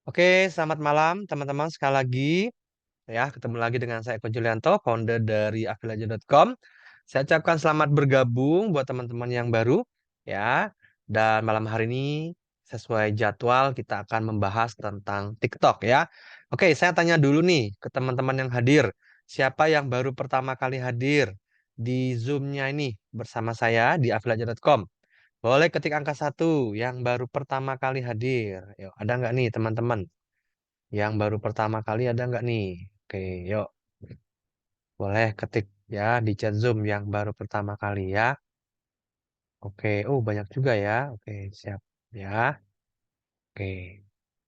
Oke, selamat malam teman-teman sekali lagi. Ya, ketemu lagi dengan saya Eko Julianto, founder dari afilaja.com. Saya ucapkan selamat bergabung buat teman-teman yang baru ya. Dan malam hari ini sesuai jadwal kita akan membahas tentang TikTok ya. Oke, saya tanya dulu nih ke teman-teman yang hadir. Siapa yang baru pertama kali hadir di Zoom-nya ini bersama saya di afilaja.com? Boleh ketik angka satu yang baru pertama kali hadir. Yuk, ada nggak nih teman-teman? Yang baru pertama kali ada nggak nih? Oke, yuk. Boleh ketik ya di chat Zoom yang baru pertama kali ya. Oke, oh banyak juga ya. Oke, siap ya. Oke,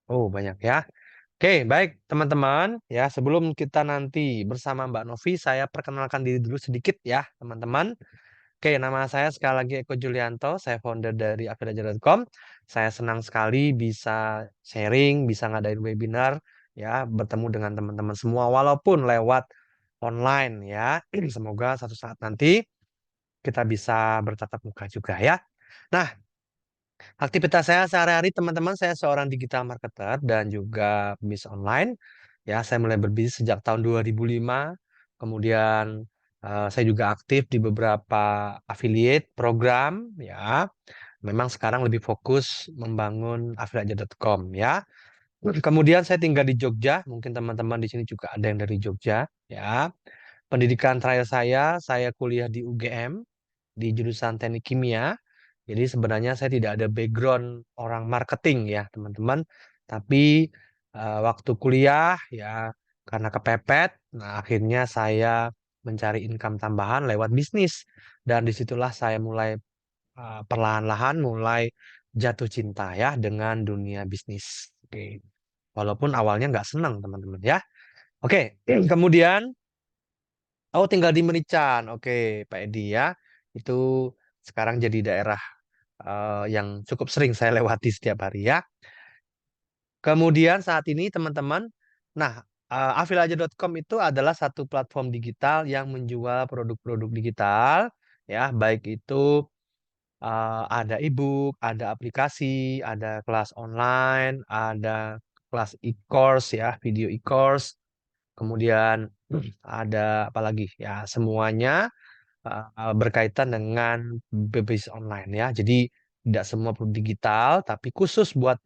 oh banyak ya. Oke, baik teman-teman. Ya, sebelum kita nanti bersama Mbak Novi, saya perkenalkan diri dulu sedikit ya, teman-teman. Oke, nama saya sekali lagi Eko Julianto, saya founder dari afidaja.com. Saya senang sekali bisa sharing, bisa ngadain webinar, ya, bertemu dengan teman-teman semua, walaupun lewat online ya. Semoga suatu saat nanti kita bisa bertatap muka juga ya. Nah, aktivitas saya sehari-hari teman-teman, saya seorang digital marketer dan juga bisnis online. Ya, saya mulai berbisnis sejak tahun 2005. Kemudian saya juga aktif di beberapa affiliate program ya. Memang sekarang lebih fokus membangun afilaja.com ya. Kemudian saya tinggal di Jogja, mungkin teman-teman di sini juga ada yang dari Jogja ya. Pendidikan terakhir saya kuliah di UGM di jurusan Teknik Kimia. Jadi sebenarnya saya tidak ada background orang marketing ya, teman-teman. Tapi waktu kuliah ya karena kepepet, nah akhirnya saya mencari income tambahan lewat bisnis. Dan disitulah saya mulai perlahan-lahan mulai jatuh cinta ya dengan dunia bisnis. Oke. Walaupun awalnya nggak senang, teman-teman ya. Oke, kemudian tinggal di Merican. Oke, Pak Edi ya. Itu sekarang jadi daerah yang cukup sering saya lewati setiap hari ya. Kemudian saat ini teman-teman, nah afilaja.com itu adalah satu platform digital yang menjual produk-produk digital ya, baik itu ada e-book, ada aplikasi, ada kelas online, ada kelas e-course ya, video e-course, kemudian ada apa lagi ya, semuanya berkaitan dengan bisnis online ya. Jadi tidak semua produk digital, tapi khusus buat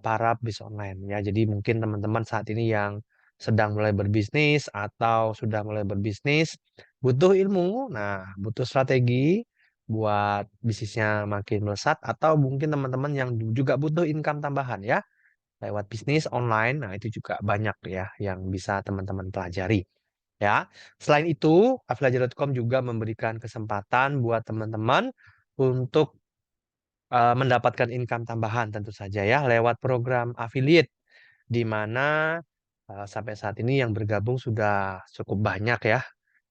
para bisnis online ya. Jadi mungkin teman-teman saat ini yang sedang mulai berbisnis atau sudah mulai berbisnis butuh ilmu, nah butuh strategi buat bisnisnya makin melesat atau mungkin teman-teman yang juga butuh income tambahan ya lewat bisnis online. Nah, itu juga banyak ya yang bisa teman-teman pelajari. Ya, selain itu, afiliaja.com juga memberikan kesempatan buat teman-teman untuk mendapatkan income tambahan tentu saja ya lewat program affiliate di mana sampai saat ini yang bergabung sudah cukup banyak ya,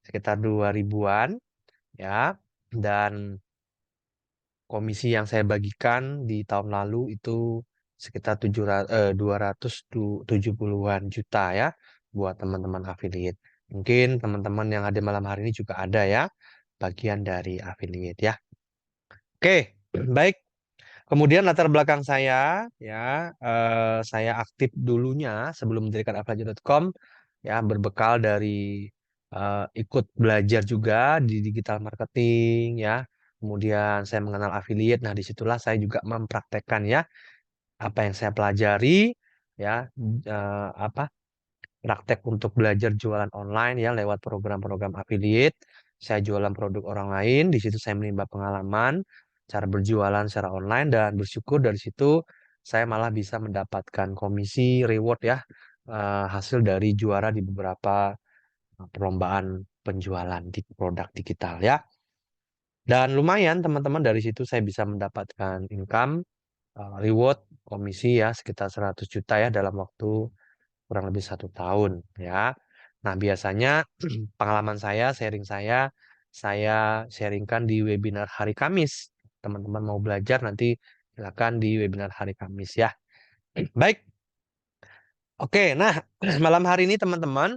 sekitar 2000-an ya. Dan komisi yang saya bagikan di tahun lalu itu sekitar 270-an juta ya buat teman-teman affiliate. Mungkin teman-teman yang ada malam hari ini juga ada ya bagian dari affiliate ya. Oke, baik. Kemudian latar belakang saya ya, saya aktif dulunya sebelum mendirikan affiliate.com ya berbekal dari ikut belajar juga di digital marketing ya. Kemudian saya mengenal affiliate. Nah, disitulah saya juga mempraktekkan ya apa yang saya pelajari ya, apa praktek untuk belajar jualan online ya lewat program-program affiliate. Saya jualan produk orang lain, di situ saya menimba pengalaman cara berjualan secara online dan bersyukur dari situ saya malah bisa mendapatkan komisi reward ya, hasil dari juara di beberapa perlombaan penjualan di produk digital ya. Dan lumayan teman-teman dari situ saya bisa mendapatkan income reward komisi ya sekitar 100 juta ya dalam waktu kurang lebih 1 tahun ya. Nah, biasanya pengalaman saya, sharing saya sharingkan di webinar hari Kamis. Teman-teman mau belajar nanti silakan di webinar hari Kamis ya. Baik, oke. Nah, malam hari ini teman-teman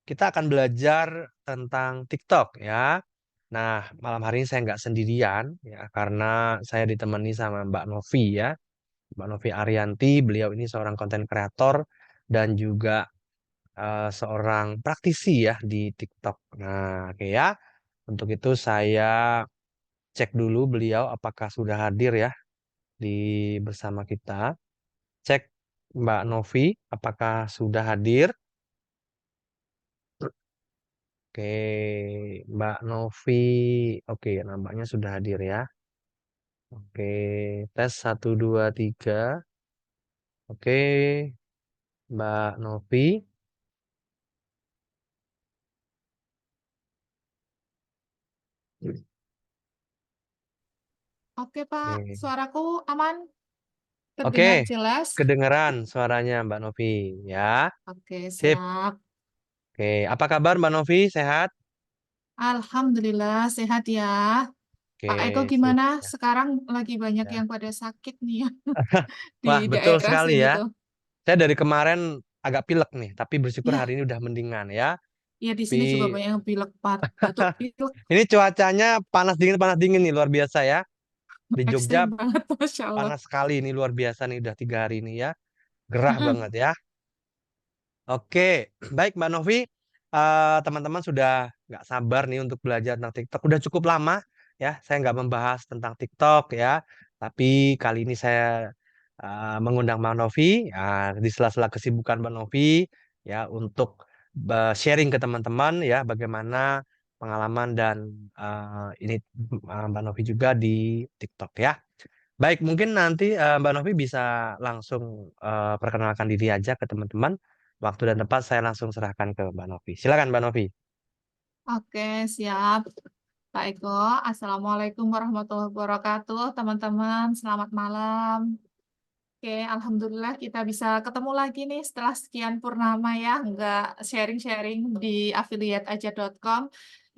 kita akan belajar tentang TikTok ya. Nah, malam hari ini saya nggak sendirian ya karena saya ditemani sama Mbak Novi ya. Mbak Novi Arianti. Beliau ini seorang konten kreator dan juga seorang praktisi ya di TikTok. Nah, oke ya. Untuk itu saya cek dulu beliau apakah sudah hadir ya di bersama kita. Cek Mbak Novi apakah sudah hadir. Oke, Mbak Novi. Oke, nampaknya sudah hadir ya. Oke, tes 1, 2, 3. Oke, Mbak Novi. Oke, Pak. Oke, Suaraku aman? Oke, Terdengar jelas? kedengeran suaranya Mbak Novi ya. Oke, Sip. siap. Oke, apa kabar Mbak Novi? Sehat? Alhamdulillah, sehat ya. Pak Eko Oke, sip. gimana? Ya. Sekarang lagi banyak Ya. yang pada sakit nih ya di Wah, betul daerah sekali sini ya. tuh. Saya dari kemarin agak pilek nih, tapi bersyukur hari Ya, ini udah mendingan ya. ya di Tapi sini juga banyak yang pilek, batuk pilek. ini cuacanya panas dingin nih luar biasa ya. Di Jogja Ekstrim banget, Masya Allah. panas sekali ini luar biasa nih udah 3 hari ini ya. Gerah Mm-mm. banget ya. Oke, baik Mbak Novi. Teman-teman sudah nggak sabar nih untuk belajar tentang TikTok. Udah cukup lama ya, saya nggak membahas tentang TikTok ya. Tapi kali ini saya mengundang Mbak Novi di sela-sela kesibukan Mbak Novi ya untuk sharing ke teman-teman ya bagaimana pengalaman dan ini Mbak Novi juga di TikTok ya. Baik, mungkin nanti Mbak Novi bisa langsung perkenalkan diri aja ke teman-teman. Waktu dan tempat saya langsung serahkan ke Mbak Novi. Silakan Mbak Novi. Oke, siap. Pak Eko, Assalamualaikum warahmatullahi wabarakatuh, teman-teman. Selamat malam. Oke, Alhamdulillah kita bisa ketemu lagi nih setelah sekian purnama ya, nggak sharing-sharing di affiliateaja.com.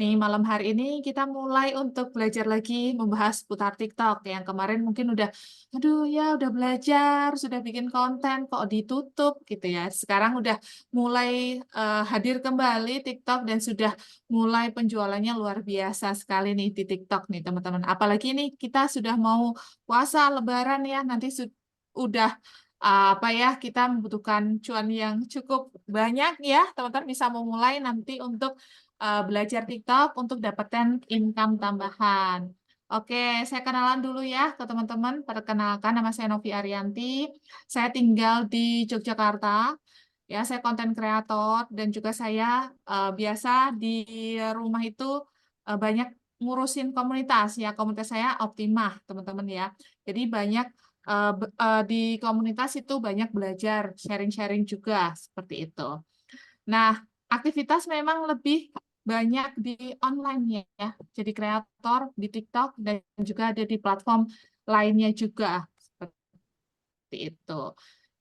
Nih, malam hari ini kita mulai untuk belajar lagi membahas putar TikTok. Yang kemarin mungkin aduh ya udah belajar, sudah bikin konten, kok ditutup gitu ya. Sekarang udah mulai hadir kembali TikTok dan sudah mulai penjualannya luar biasa sekali nih di TikTok nih teman-teman. Apalagi nih kita sudah mau puasa, Lebaran ya, nanti udah apa ya kita membutuhkan cuan yang cukup banyak ya teman-teman bisa memulai nanti untuk belajar TikTok untuk dapatkan income tambahan. Oke, saya kenalan dulu ya ke teman-teman. Perkenalkan nama saya Novi Arianti. Saya tinggal di Yogyakarta. Ya, saya konten kreator dan juga saya biasa di rumah itu banyak ngurusin komunitas ya. Komunitas saya Optimah, teman-teman ya. Jadi banyak di komunitas itu banyak belajar, sharing-sharing juga seperti itu. Nah, aktivitas memang lebih banyak di online ya. Jadi kreator di TikTok dan juga ada di platform lainnya juga seperti itu.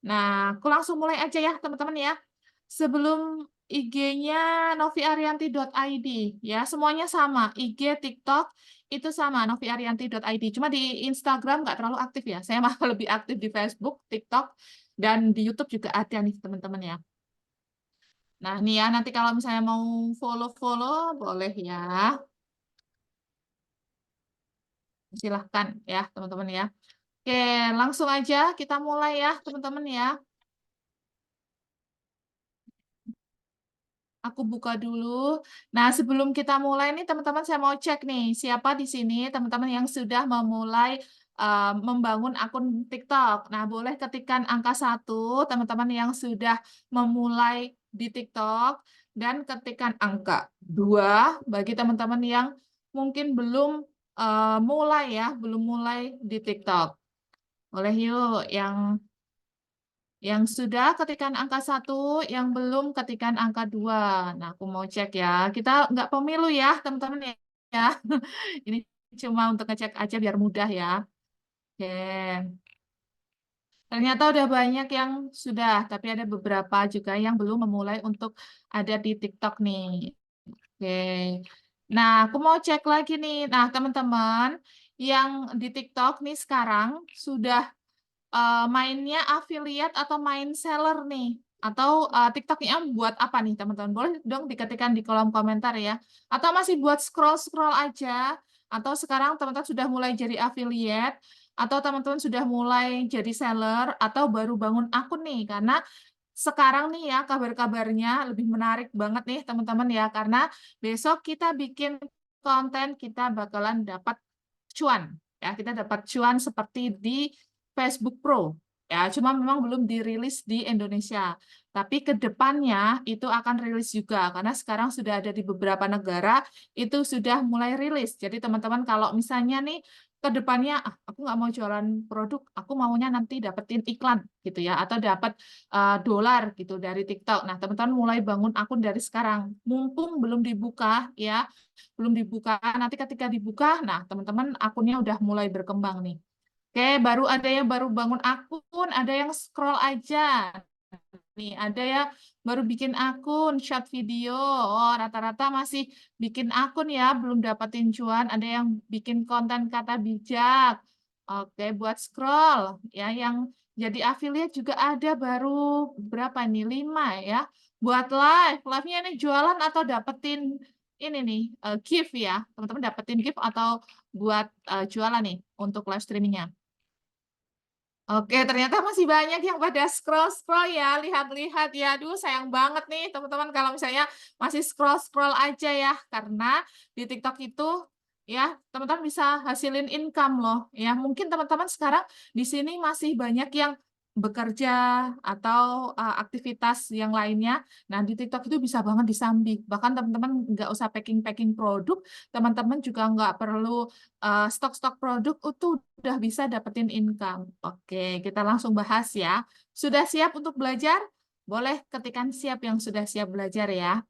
Nah, aku langsung mulai aja ya teman-teman ya. Sebelum IG-nya noviarianti.id ya, semuanya sama. IG, TikTok itu sama noviarianti.id. Cuma di Instagram nggak terlalu aktif ya. Saya malah lebih aktif di Facebook, TikTok, dan di YouTube juga ada nih teman-teman ya. Nah, nih ya nanti kalau misalnya mau follow-follow boleh ya. Silahkan ya teman-teman ya. Oke, langsung aja kita mulai ya teman-teman ya. Aku buka dulu. Nah, sebelum kita mulai nih, teman-teman, saya mau cek nih, siapa di sini teman-teman yang sudah memulai membangun akun TikTok. Nah, boleh ketikkan angka 1, teman-teman yang sudah memulai di TikTok, dan ketikkan angka 2 bagi teman-teman yang mungkin belum mulai ya, belum mulai di TikTok. Boleh yuk, yang sudah ketikkan angka 1, yang belum ketikkan angka 2. Nah, aku mau cek ya. Kita nggak pemilu ya, teman-teman ya. Ini cuma untuk ngecek aja biar mudah ya. Oke. Ternyata udah banyak yang sudah, tapi ada beberapa juga yang belum memulai untuk ada di TikTok nih. Oke. Nah, aku mau cek lagi nih. Nah, teman-teman yang di TikTok nih sekarang sudah mainnya affiliate atau main seller nih atau TikToknya buat apa nih teman-teman boleh dong diketikkan di kolom komentar ya atau masih buat scroll scroll aja atau sekarang teman-teman sudah mulai jadi affiliate atau teman-teman sudah mulai jadi seller atau baru bangun akun nih, karena sekarang nih ya kabar-kabarnya lebih menarik banget nih teman-teman ya, karena besok kita bikin konten kita bakalan dapat cuan ya, kita dapat cuan seperti di Facebook Pro ya, cuma memang belum dirilis di Indonesia, tapi ke depannya itu akan rilis juga karena sekarang sudah ada di beberapa negara itu sudah mulai rilis. Jadi teman-teman kalau misalnya nih ke depannya aku nggak mau jualan produk, aku maunya nanti dapetin iklan gitu ya, atau dapat dolar gitu dari TikTok. Nah, teman-teman mulai bangun akun dari sekarang. Mumpung belum dibuka ya, belum dibuka. Nanti ketika dibuka, nah teman-teman akunnya udah mulai berkembang nih. Oke, baru ada yang baru bangun akun, ada yang scroll aja. Nih, ada ya baru bikin akun short video. Oh, rata-rata masih bikin akun ya, belum dapetin cuan. Ada yang bikin konten kata bijak. Oke, buat scroll ya, yang jadi affiliate juga ada baru berapa nih? 5 ya. Buat live, live-nya ini jualan atau dapetin ini nih gift ya. Teman-teman dapetin gift atau buat jualan nih untuk live streamingnya. Oke, ternyata masih banyak yang pada scroll-scroll ya, lihat-lihat ya. Aduh, sayang banget nih teman-teman kalau misalnya masih scroll-scroll aja ya, karena di TikTok itu ya teman-teman bisa hasilin income loh. Ya, mungkin teman-teman sekarang di sini masih banyak yang bekerja atau aktivitas yang lainnya. Nah, di TikTok itu bisa banget disambi. Bahkan teman-teman nggak usah packing-packing produk, teman-teman juga nggak perlu stok-stok produk itu udah bisa dapetin income. Oke, kita langsung bahas ya. Sudah siap untuk belajar? Boleh ketikkan siap yang sudah siap belajar ya.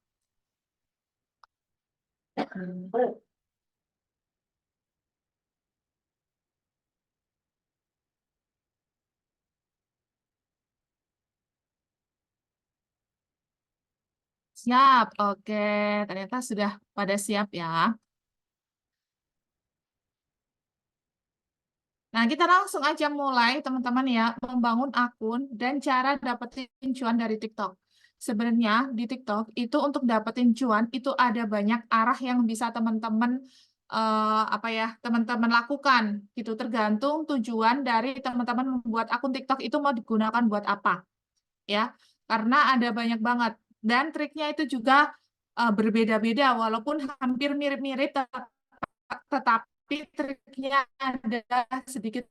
Siap, oke. Ternyata sudah pada siap ya. Nah, kita langsung aja mulai, teman-teman ya, membangun akun dan cara dapetin cuan dari TikTok. Sebenarnya di TikTok itu untuk dapetin cuan itu ada banyak arah yang bisa teman-teman apa ya, teman-teman lakukan gitu. Tergantung tujuan dari teman-teman membuat akun TikTok itu mau digunakan buat apa, ya. Karena ada banyak banget dan triknya itu juga berbeda-beda walaupun hampir mirip-mirip tetapi triknya ada sedikit.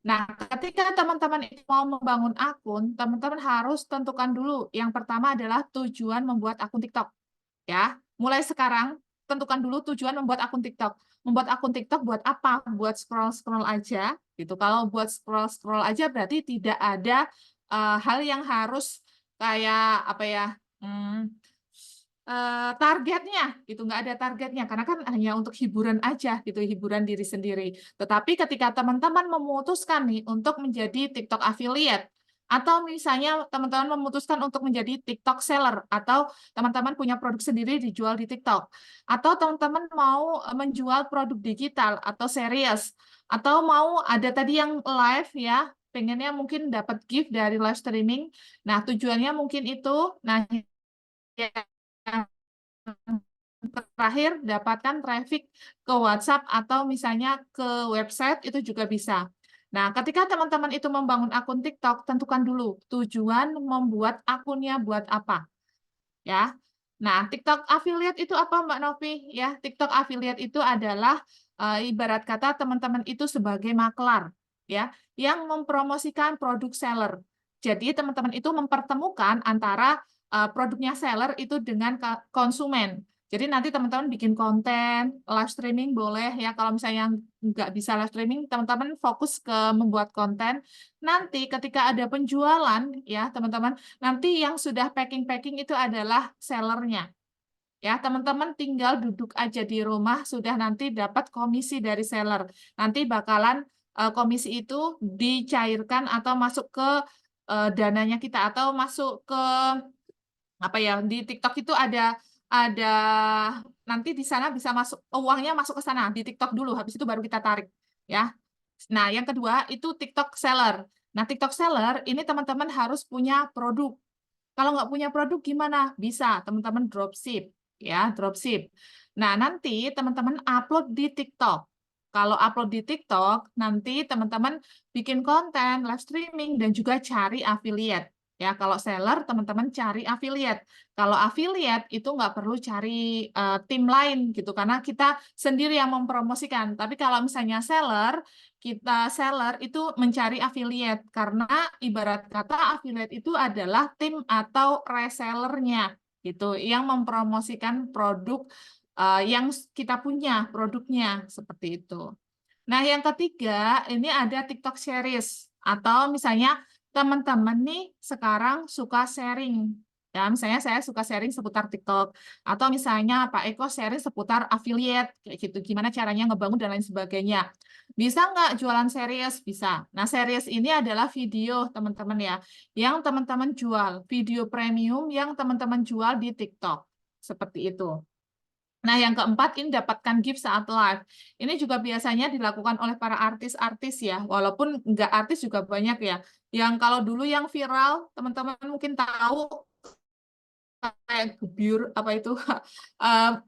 Nah, ketika teman-teman itu mau membangun akun, teman-teman harus tentukan dulu. Yang pertama adalah tujuan membuat akun TikTok. Ya, mulai sekarang tentukan dulu tujuan membuat akun TikTok. Membuat akun TikTok buat apa? Buat scroll-scroll aja, gitu. Kalau buat scroll-scroll aja berarti tidak ada hal yang harus kayak apa ya? hmm, targetnya gitu, nggak ada targetnya karena kan hanya untuk hiburan aja gitu, hiburan diri sendiri. Tetapi ketika teman-teman memutuskan nih untuk menjadi TikTok affiliate atau misalnya teman-teman memutuskan untuk menjadi TikTok seller atau teman-teman punya produk sendiri dijual di TikTok atau teman-teman mau menjual produk digital atau series atau mau ada tadi yang live ya, pengennya mungkin dapat gift dari live streaming. Nah, tujuannya mungkin itu. Nah, yang terakhir dapatkan traffic ke WhatsApp atau misalnya ke website itu juga bisa. Nah, ketika teman-teman itu membangun akun TikTok, tentukan dulu tujuan membuat akunnya buat apa, ya. Nah, TikTok affiliate itu apa, Mbak Novi? Ya, TikTok affiliate itu adalah ibarat kata teman-teman itu sebagai maklar, ya, yang mempromosikan produk seller. Jadi teman-teman itu mempertemukan antara produknya seller itu dengan konsumen. Jadi nanti teman-teman bikin konten, live streaming boleh ya. Kalau misalnya nggak bisa live streaming, teman-teman fokus ke membuat konten. Nanti ketika ada penjualan, ya teman-teman, nanti yang sudah packing-packing itu adalah sellernya. Ya, teman-teman tinggal duduk aja di rumah, sudah nanti dapat komisi dari seller. Nanti bakalan komisi itu dicairkan atau masuk ke dananya kita atau masuk ke apa ya, di TikTok itu ada nanti di sana bisa masuk uangnya masuk ke sana di TikTok dulu, habis itu baru kita tarik ya. Nah, yang kedua itu TikTok seller. Nah, TikTok seller ini teman-teman harus punya produk. Kalau nggak punya produk gimana? Bisa teman-teman dropship ya, dropship. Nah, nanti teman-teman upload di TikTok. kalau upload di TikTok, nanti teman-teman bikin konten, live streaming, dan juga cari affiliate. Ya, kalau seller, teman-teman cari affiliate. Kalau affiliate itu nggak perlu cari tim lain gitu, karena kita sendiri yang mempromosikan. Tapi kalau misalnya kita seller itu mencari affiliate, karena ibarat kata affiliate itu adalah tim atau resellernya gitu, yang mempromosikan produk yang kita punya, produknya seperti itu. Nah, yang ketiga, ini ada TikTok Series. Atau misalnya teman-teman nih sekarang suka sharing. Ya, misalnya saya suka sharing seputar TikTok. Atau misalnya Pak Eko sharing seputar affiliate, kayak gitu. Gimana caranya ngebangun dan lain sebagainya. Bisa nggak jualan series? Bisa. Nah, series ini adalah video, teman-teman ya. Yang teman-teman jual. Video premium yang teman-teman jual di TikTok. Seperti itu. Nah, yang keempat ini dapatkan gift saat live. Ini juga biasanya dilakukan oleh para artis-artis ya, walaupun nggak artis juga banyak ya. Yang kalau dulu yang viral, teman-teman mungkin tahu kayak gebyur apa itu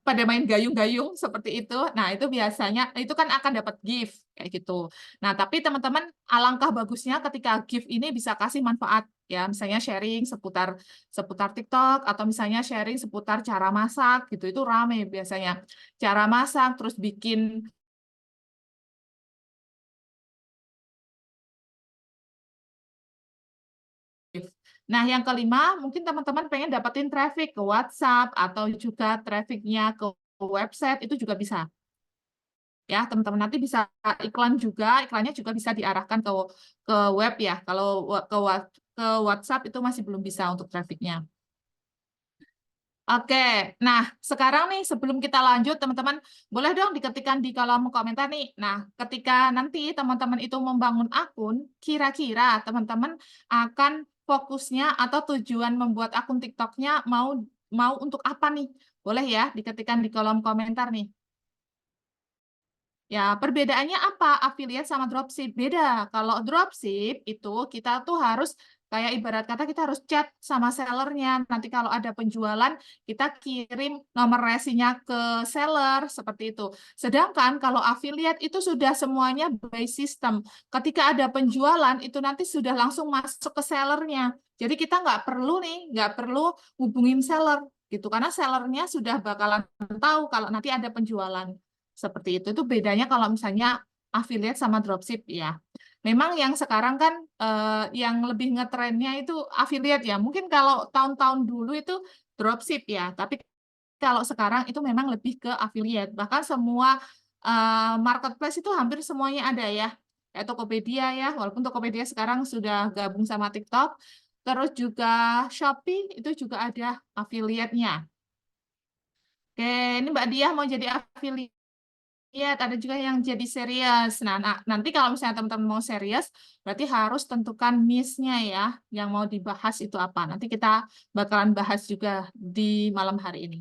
pada main gayung-gayung seperti itu. Nah, itu biasanya itu kan akan dapat gift kayak gitu. Nah, tapi teman-teman alangkah bagusnya ketika gift ini bisa kasih manfaat ya, misalnya sharing seputar seputar TikTok atau misalnya sharing seputar cara masak gitu. Itu rame biasanya. Cara masak terus bikin. Nah, yang kelima, mungkin teman-teman pengen dapetin traffic ke WhatsApp atau juga trafficnya ke website, itu juga bisa. Ya, teman-teman nanti bisa iklan juga, iklannya juga bisa diarahkan ke web ya. Kalau ke WhatsApp itu masih belum bisa untuk trafficnya. Oke, nah sekarang nih sebelum kita lanjut teman-teman boleh dong diketikkan di kolom komentar nih. Nah, ketika nanti teman-teman itu membangun akun, kira-kira teman-teman akan fokusnya atau tujuan membuat akun TikTok-nya mau mau untuk apa nih? Boleh ya diketikkan di kolom komentar nih. Ya, perbedaannya apa? Affiliate sama dropship. Beda. Kalau dropship itu kita tuh harus kayak ibarat kata kita harus chat sama sellernya. Nanti kalau ada penjualan, kita kirim nomor resinya ke seller, seperti itu. Sedangkan kalau affiliate itu sudah semuanya by system. Ketika ada penjualan, itu nanti sudah langsung masuk ke sellernya. Jadi kita nggak perlu hubungin seller gitu. Karena sellernya sudah bakalan tahu kalau nanti ada penjualan. Seperti itu bedanya kalau misalnya affiliate sama dropship ya. Memang yang sekarang kan yang lebih ngetrennya itu affiliate ya. Mungkin kalau tahun-tahun dulu itu dropship ya, tapi kalau sekarang itu memang lebih ke affiliate. Bahkan semua marketplace itu hampir semuanya ada ya. Kayak Tokopedia ya, walaupun Tokopedia sekarang sudah gabung sama TikTok. Terus juga Shopee itu juga ada affiliate-nya. Oke, ini Mbak Diah mau jadi affiliate. Iya, ada juga yang jadi serius. Nah, nanti kalau misalnya teman-teman mau serius, berarti harus tentukan niche-nya ya, yang mau dibahas itu apa. Nanti kita bakalan bahas juga di malam hari ini.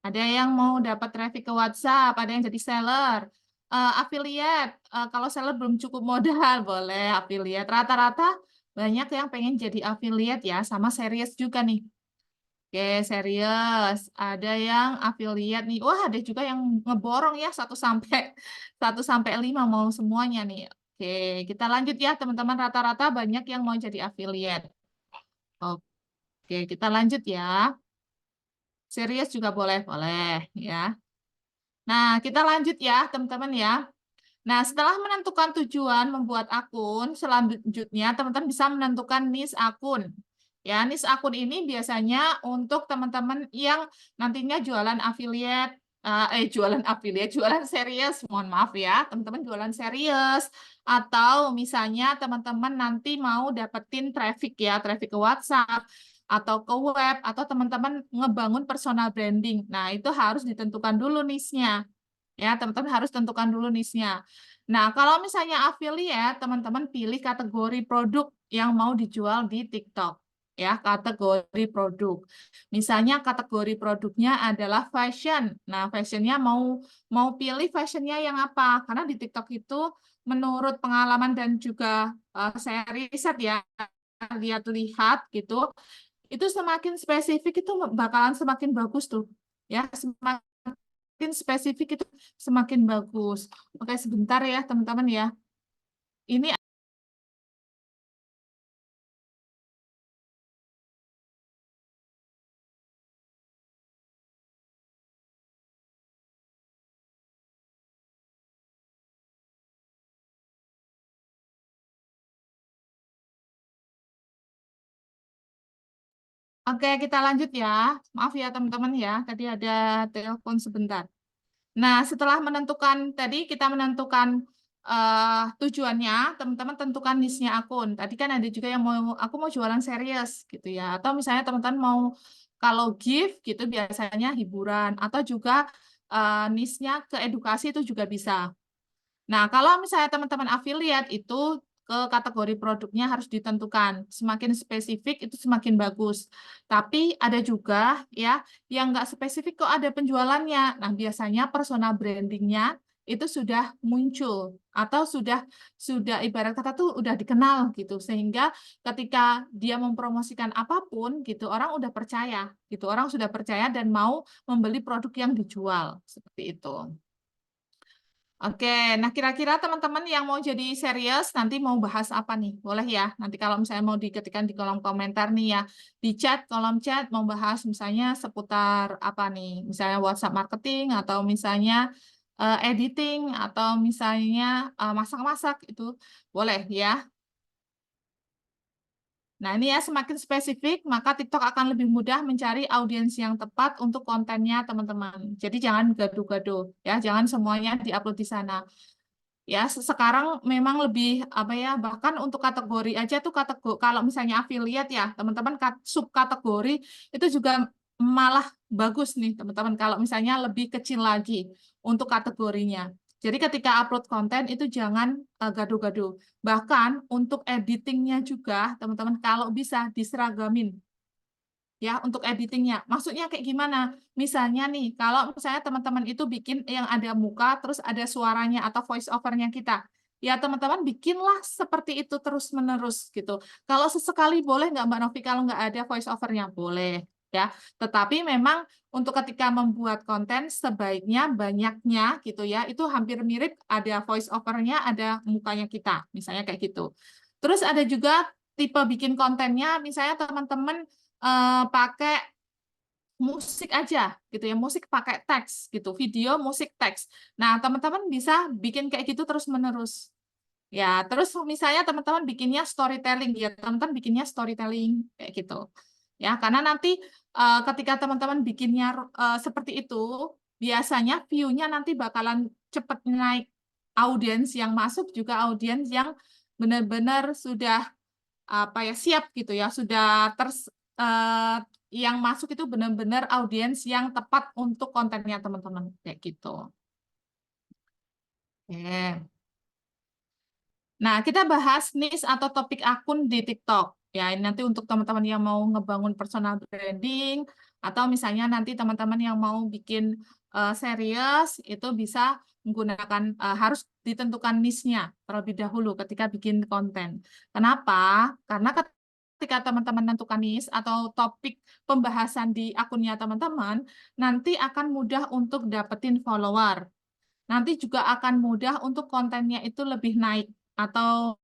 Ada yang mau dapat traffic ke WhatsApp, ada yang jadi seller. Affiliate, kalau seller belum cukup modal, boleh affiliate. Rata-rata banyak yang pengen jadi affiliate ya, sama serius juga nih. Oke, serius. Ada yang affiliate nih. Wah, ada juga yang ngeborong ya 1 sampai 5 mau semuanya nih. Oke, kita lanjut ya teman-teman. Rata-rata banyak yang mau jadi affiliate. Oke, kita lanjut ya. Serius juga boleh, boleh ya. Nah, kita lanjut ya teman-teman ya. Nah, setelah menentukan tujuan membuat akun, selanjutnya teman-teman bisa menentukan niche akun. Ya, niche akun ini biasanya untuk teman-teman yang nantinya jualan affiliate, jualan affiliate, jualan serius, mohon maaf ya, teman-teman jualan serius, atau misalnya teman-teman nanti mau dapetin traffic ya, traffic ke WhatsApp, atau ke web, atau teman-teman ngebangun personal branding. Nah, itu harus ditentukan dulu niche-nya. Ya, teman-teman harus tentukan dulu niche-nya. Nah, kalau misalnya affiliate, teman-teman pilih kategori produk yang mau dijual di TikTok. Ya, kategori produk. Misalnya kategori produknya adalah fashion. Nah, fashionnya mau pilih fashionnya yang apa? Karena di TikTok itu menurut pengalaman dan juga saya riset ya, lihat-lihat gitu, itu semakin spesifik itu bakalan semakin bagus tuh. Ya, semakin semakin spesifik itu semakin bagus. Oke, sebentar ya teman-teman ya. Ini oke, kita lanjut ya. Maaf ya teman-teman ya, tadi ada telepon sebentar. Nah, setelah menentukan tadi kita menentukan tujuannya, teman-teman tentukan niche-nya akun. Tadi kan ada juga yang mau aku mau jualan serius gitu ya. Atau misalnya teman-teman mau kalau gift gitu biasanya hiburan atau juga niche-nya ke edukasi itu juga bisa. Nah, kalau misalnya teman-teman affiliate itu ke kategori produknya harus ditentukan. Semakin spesifik itu semakin bagus. Tapi ada juga ya yang nggak spesifik kok ada penjualannya. Nah, biasanya persona brandingnya itu sudah muncul atau sudah ibarat kata tuh udah dikenal gitu sehingga ketika dia mempromosikan apapun gitu orang udah percaya gitu orang sudah percaya dan mau membeli produk yang dijual seperti itu. Oke, nah kira-kira teman-teman yang mau jadi serius nanti mau bahas apa nih? Boleh ya, nanti kalau misalnya mau diketikkan di kolom komentar nih ya, di chat, kolom chat mau bahas misalnya seputar apa nih? Misalnya WhatsApp marketing atau misalnya editing atau misalnya masak-masak itu boleh ya. Nah, ini ya semakin spesifik, maka TikTok akan lebih mudah mencari audiens yang tepat untuk kontennya teman-teman. Jadi jangan gaduh-gaduh ya, jangan semuanya diupload di sana. Ya, sekarang memang lebih apa ya, bahkan untuk kategori aja tuh kategori kalau misalnya affiliate ya, teman-teman subkategori itu juga malah bagus nih, teman-teman kalau misalnya lebih kecil lagi untuk kategorinya. Jadi ketika upload konten itu jangan gaduh-gaduh. Bahkan untuk editingnya juga, teman-teman kalau bisa diseragamin ya untuk editingnya. Maksudnya kayak gimana? Misalnya nih, kalau misalnya teman-teman itu bikin yang ada muka, terus ada suaranya atau voice overnya kita. Ya teman-teman bikinlah seperti itu terus-menerus gitu. Kalau sesekali boleh nggak Mbak Novi kalau nggak ada voice overnya? Boleh ya. Tetapi memang untuk ketika membuat konten sebaiknya banyaknya gitu ya, itu hampir mirip ada voice overnya, ada mukanya kita. Misalnya kayak gitu. Terus ada juga tipe bikin kontennya, misalnya teman-teman pakai musik aja gitu ya, musik pakai teks gitu, video, musik, teks. Nah, teman-teman bisa bikin kayak gitu terus-menerus. Ya, terus misalnya teman-teman bikinnya storytelling, ya teman-teman bikinnya storytelling kayak gitu. Ya, karena nanti ketika teman-teman bikinnya seperti itu, biasanya view-nya nanti bakalan cepet naik. Audiens yang masuk juga audiens yang benar-benar sudah apa ya siap gitu ya sudah eh, yang masuk itu benar-benar audiens yang tepat untuk kontennya teman-teman kayak gitu. Oke. Nah, kita bahas niche atau topik akun di TikTok. Ya, ini nanti untuk teman-teman yang mau ngebangun personal branding atau misalnya nanti teman-teman yang mau bikin serius itu bisa menggunakan harus ditentukan niche-nya terlebih dahulu ketika bikin konten. Kenapa? Karena ketika teman-teman menentukan niche atau topik pembahasan di akunnya teman-teman, nanti akan mudah untuk dapetin follower. Nanti juga akan mudah untuk kontennya itu lebih naik atau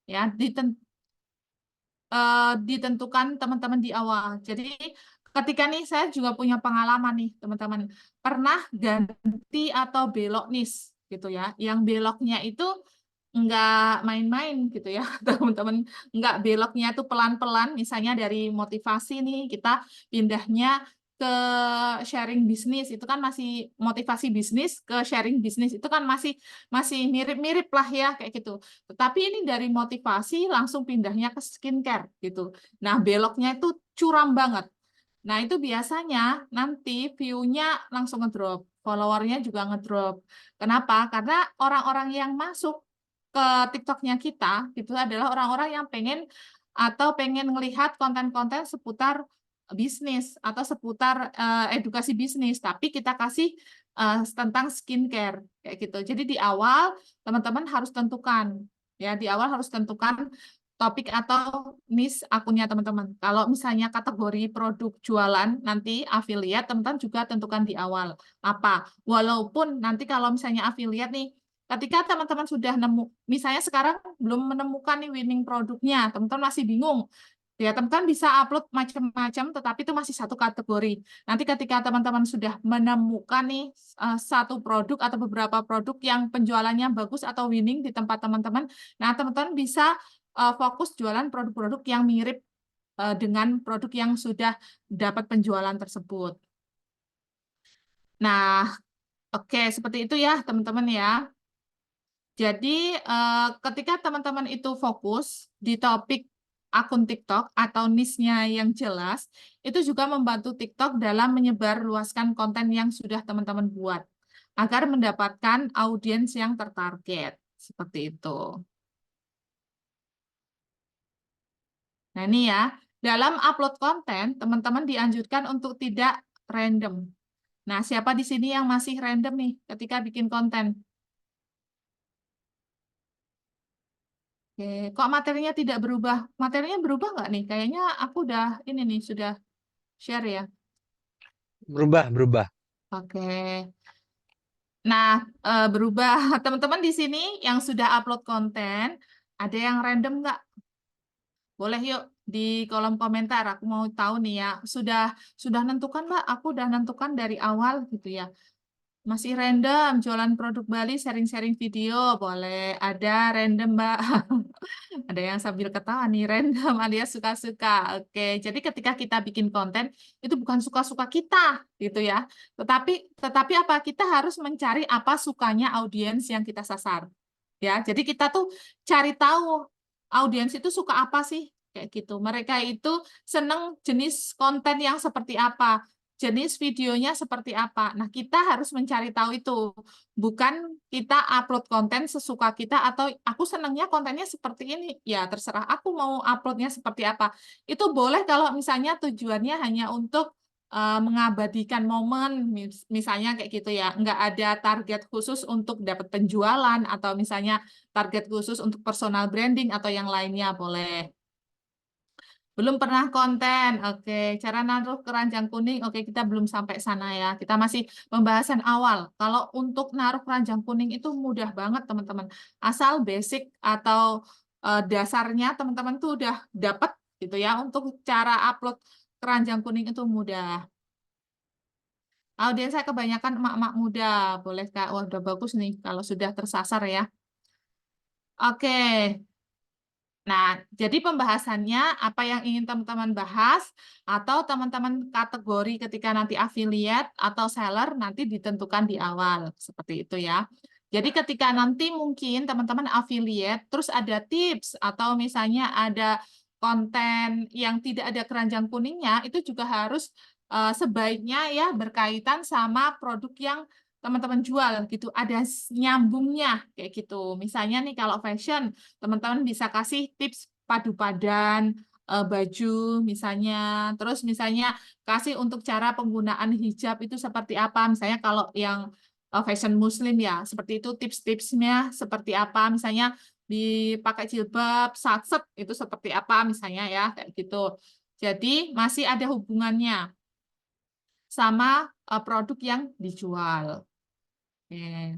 ya ditentukan teman-teman di awal. Jadi ketika nih saya juga punya pengalaman nih teman-teman pernah ganti atau belok niche gitu ya. Yang beloknya itu nggak main-main gitu ya teman-teman. Nggak beloknya itu pelan-pelan. Misalnya dari motivasi nih kita pindahnya ke sharing bisnis itu kan masih motivasi bisnis ke sharing bisnis itu kan masih masih mirip-mirip lah ya kayak gitu. Tetapi ini dari motivasi langsung pindahnya ke skincare gitu. Nah, beloknya itu curam banget. Nah, itu biasanya nanti view-nya langsung ngedrop, followernya juga ngedrop. Kenapa? Karena orang-orang yang masuk ke TikTok-nya kita itu adalah orang-orang yang pengen atau pengen melihat konten-konten seputar bisnis atau seputar edukasi bisnis, tapi kita kasih tentang skincare kayak gitu. Jadi di awal teman-teman harus tentukan ya, di awal harus tentukan topik atau niche akunnya teman-teman. Kalau misalnya kategori produk jualan nanti affiliate, teman-teman juga tentukan di awal apa. Walaupun nanti kalau misalnya affiliate nih, ketika teman-teman sudah nemu, misalnya sekarang belum menemukan nih winning produknya, teman-teman masih bingung. Ya, teman-teman bisa upload macam-macam, tetapi itu masih satu kategori. Nanti ketika teman-teman sudah menemukan nih satu produk atau beberapa produk yang penjualannya bagus atau winning di tempat teman-teman, nah teman-teman bisa fokus jualan produk-produk yang mirip dengan produk yang sudah dapat penjualan tersebut. Nah, oke, seperti itu ya teman-teman ya. Jadi ketika teman-teman itu fokus di topik akun TikTok atau niche-nya yang jelas, itu juga membantu TikTok dalam menyebarluaskan konten yang sudah teman-teman buat agar mendapatkan audiens yang tertarget. Seperti itu. Nah, ini ya, dalam upload konten, teman-teman dianjurkan untuk tidak random. Nah, siapa di sini yang masih random nih ketika bikin konten? Oke, kok materinya tidak berubah? Materinya berubah nggak nih? Kayaknya aku udah ini nih, sudah share ya. Berubah, berubah. Oke. Nah, berubah. Teman-teman di sini yang sudah upload konten, ada yang random nggak? Boleh yuk di kolom komentar. Aku mau tahu nih ya. Sudah nentukan Mbak? Aku udah nentukan dari awal gitu ya. Masih random jualan produk Bali, sharing-sharing video, boleh. Ada random Mbak. Ada yang sambil ketawa nih, random alias suka-suka. Oke, jadi ketika kita bikin konten itu bukan suka-suka kita gitu ya. Tetapi apa? Kita harus mencari apa sukanya audiens yang kita sasar. Ya, jadi kita tuh cari tahu audiens itu suka apa sih kayak gitu. Mereka itu seneng jenis konten yang seperti apa, jenis videonya seperti apa. Nah, kita harus mencari tahu itu. Bukan kita upload konten sesuka kita atau aku senangnya kontennya seperti ini. Ya, terserah aku mau uploadnya seperti apa. Itu boleh kalau misalnya tujuannya hanya untuk mengabadikan momen, misalnya kayak gitu ya. Nggak ada target khusus untuk dapat penjualan atau misalnya target khusus untuk personal branding atau yang lainnya boleh. Belum pernah konten. Oke, cara naruh keranjang kuning. Oke, kita belum sampai sana ya. Kita masih pembahasan awal. Kalau untuk naruh keranjang kuning itu mudah banget, teman-teman. Asal basic atau dasarnya teman-teman tuh udah dapat gitu ya. Untuk cara upload keranjang kuning itu mudah. Audiens saya kebanyakan emak-emak muda. Boleh, Kak. Wah, udah bagus nih kalau sudah tersasar ya. Oke. Nah, jadi pembahasannya apa yang ingin teman-teman bahas atau teman-teman kategori ketika nanti affiliate atau seller nanti ditentukan di awal, seperti itu ya. Jadi ketika nanti mungkin teman-teman affiliate, terus ada tips atau misalnya ada konten yang tidak ada keranjang kuningnya, itu juga harus sebaiknya ya berkaitan sama produk yang teman-teman jual gitu, ada nyambungnya kayak gitu. Misalnya nih kalau fashion, teman-teman bisa kasih tips padu padan baju misalnya, terus misalnya kasih untuk cara penggunaan hijab itu seperti apa, misalnya kalau yang fashion muslim ya seperti itu, tips-tipsnya seperti apa, misalnya dipakai jilbab satset itu seperti apa misalnya ya kayak gitu. Jadi masih ada hubungannya sama produk yang dijual. Oke.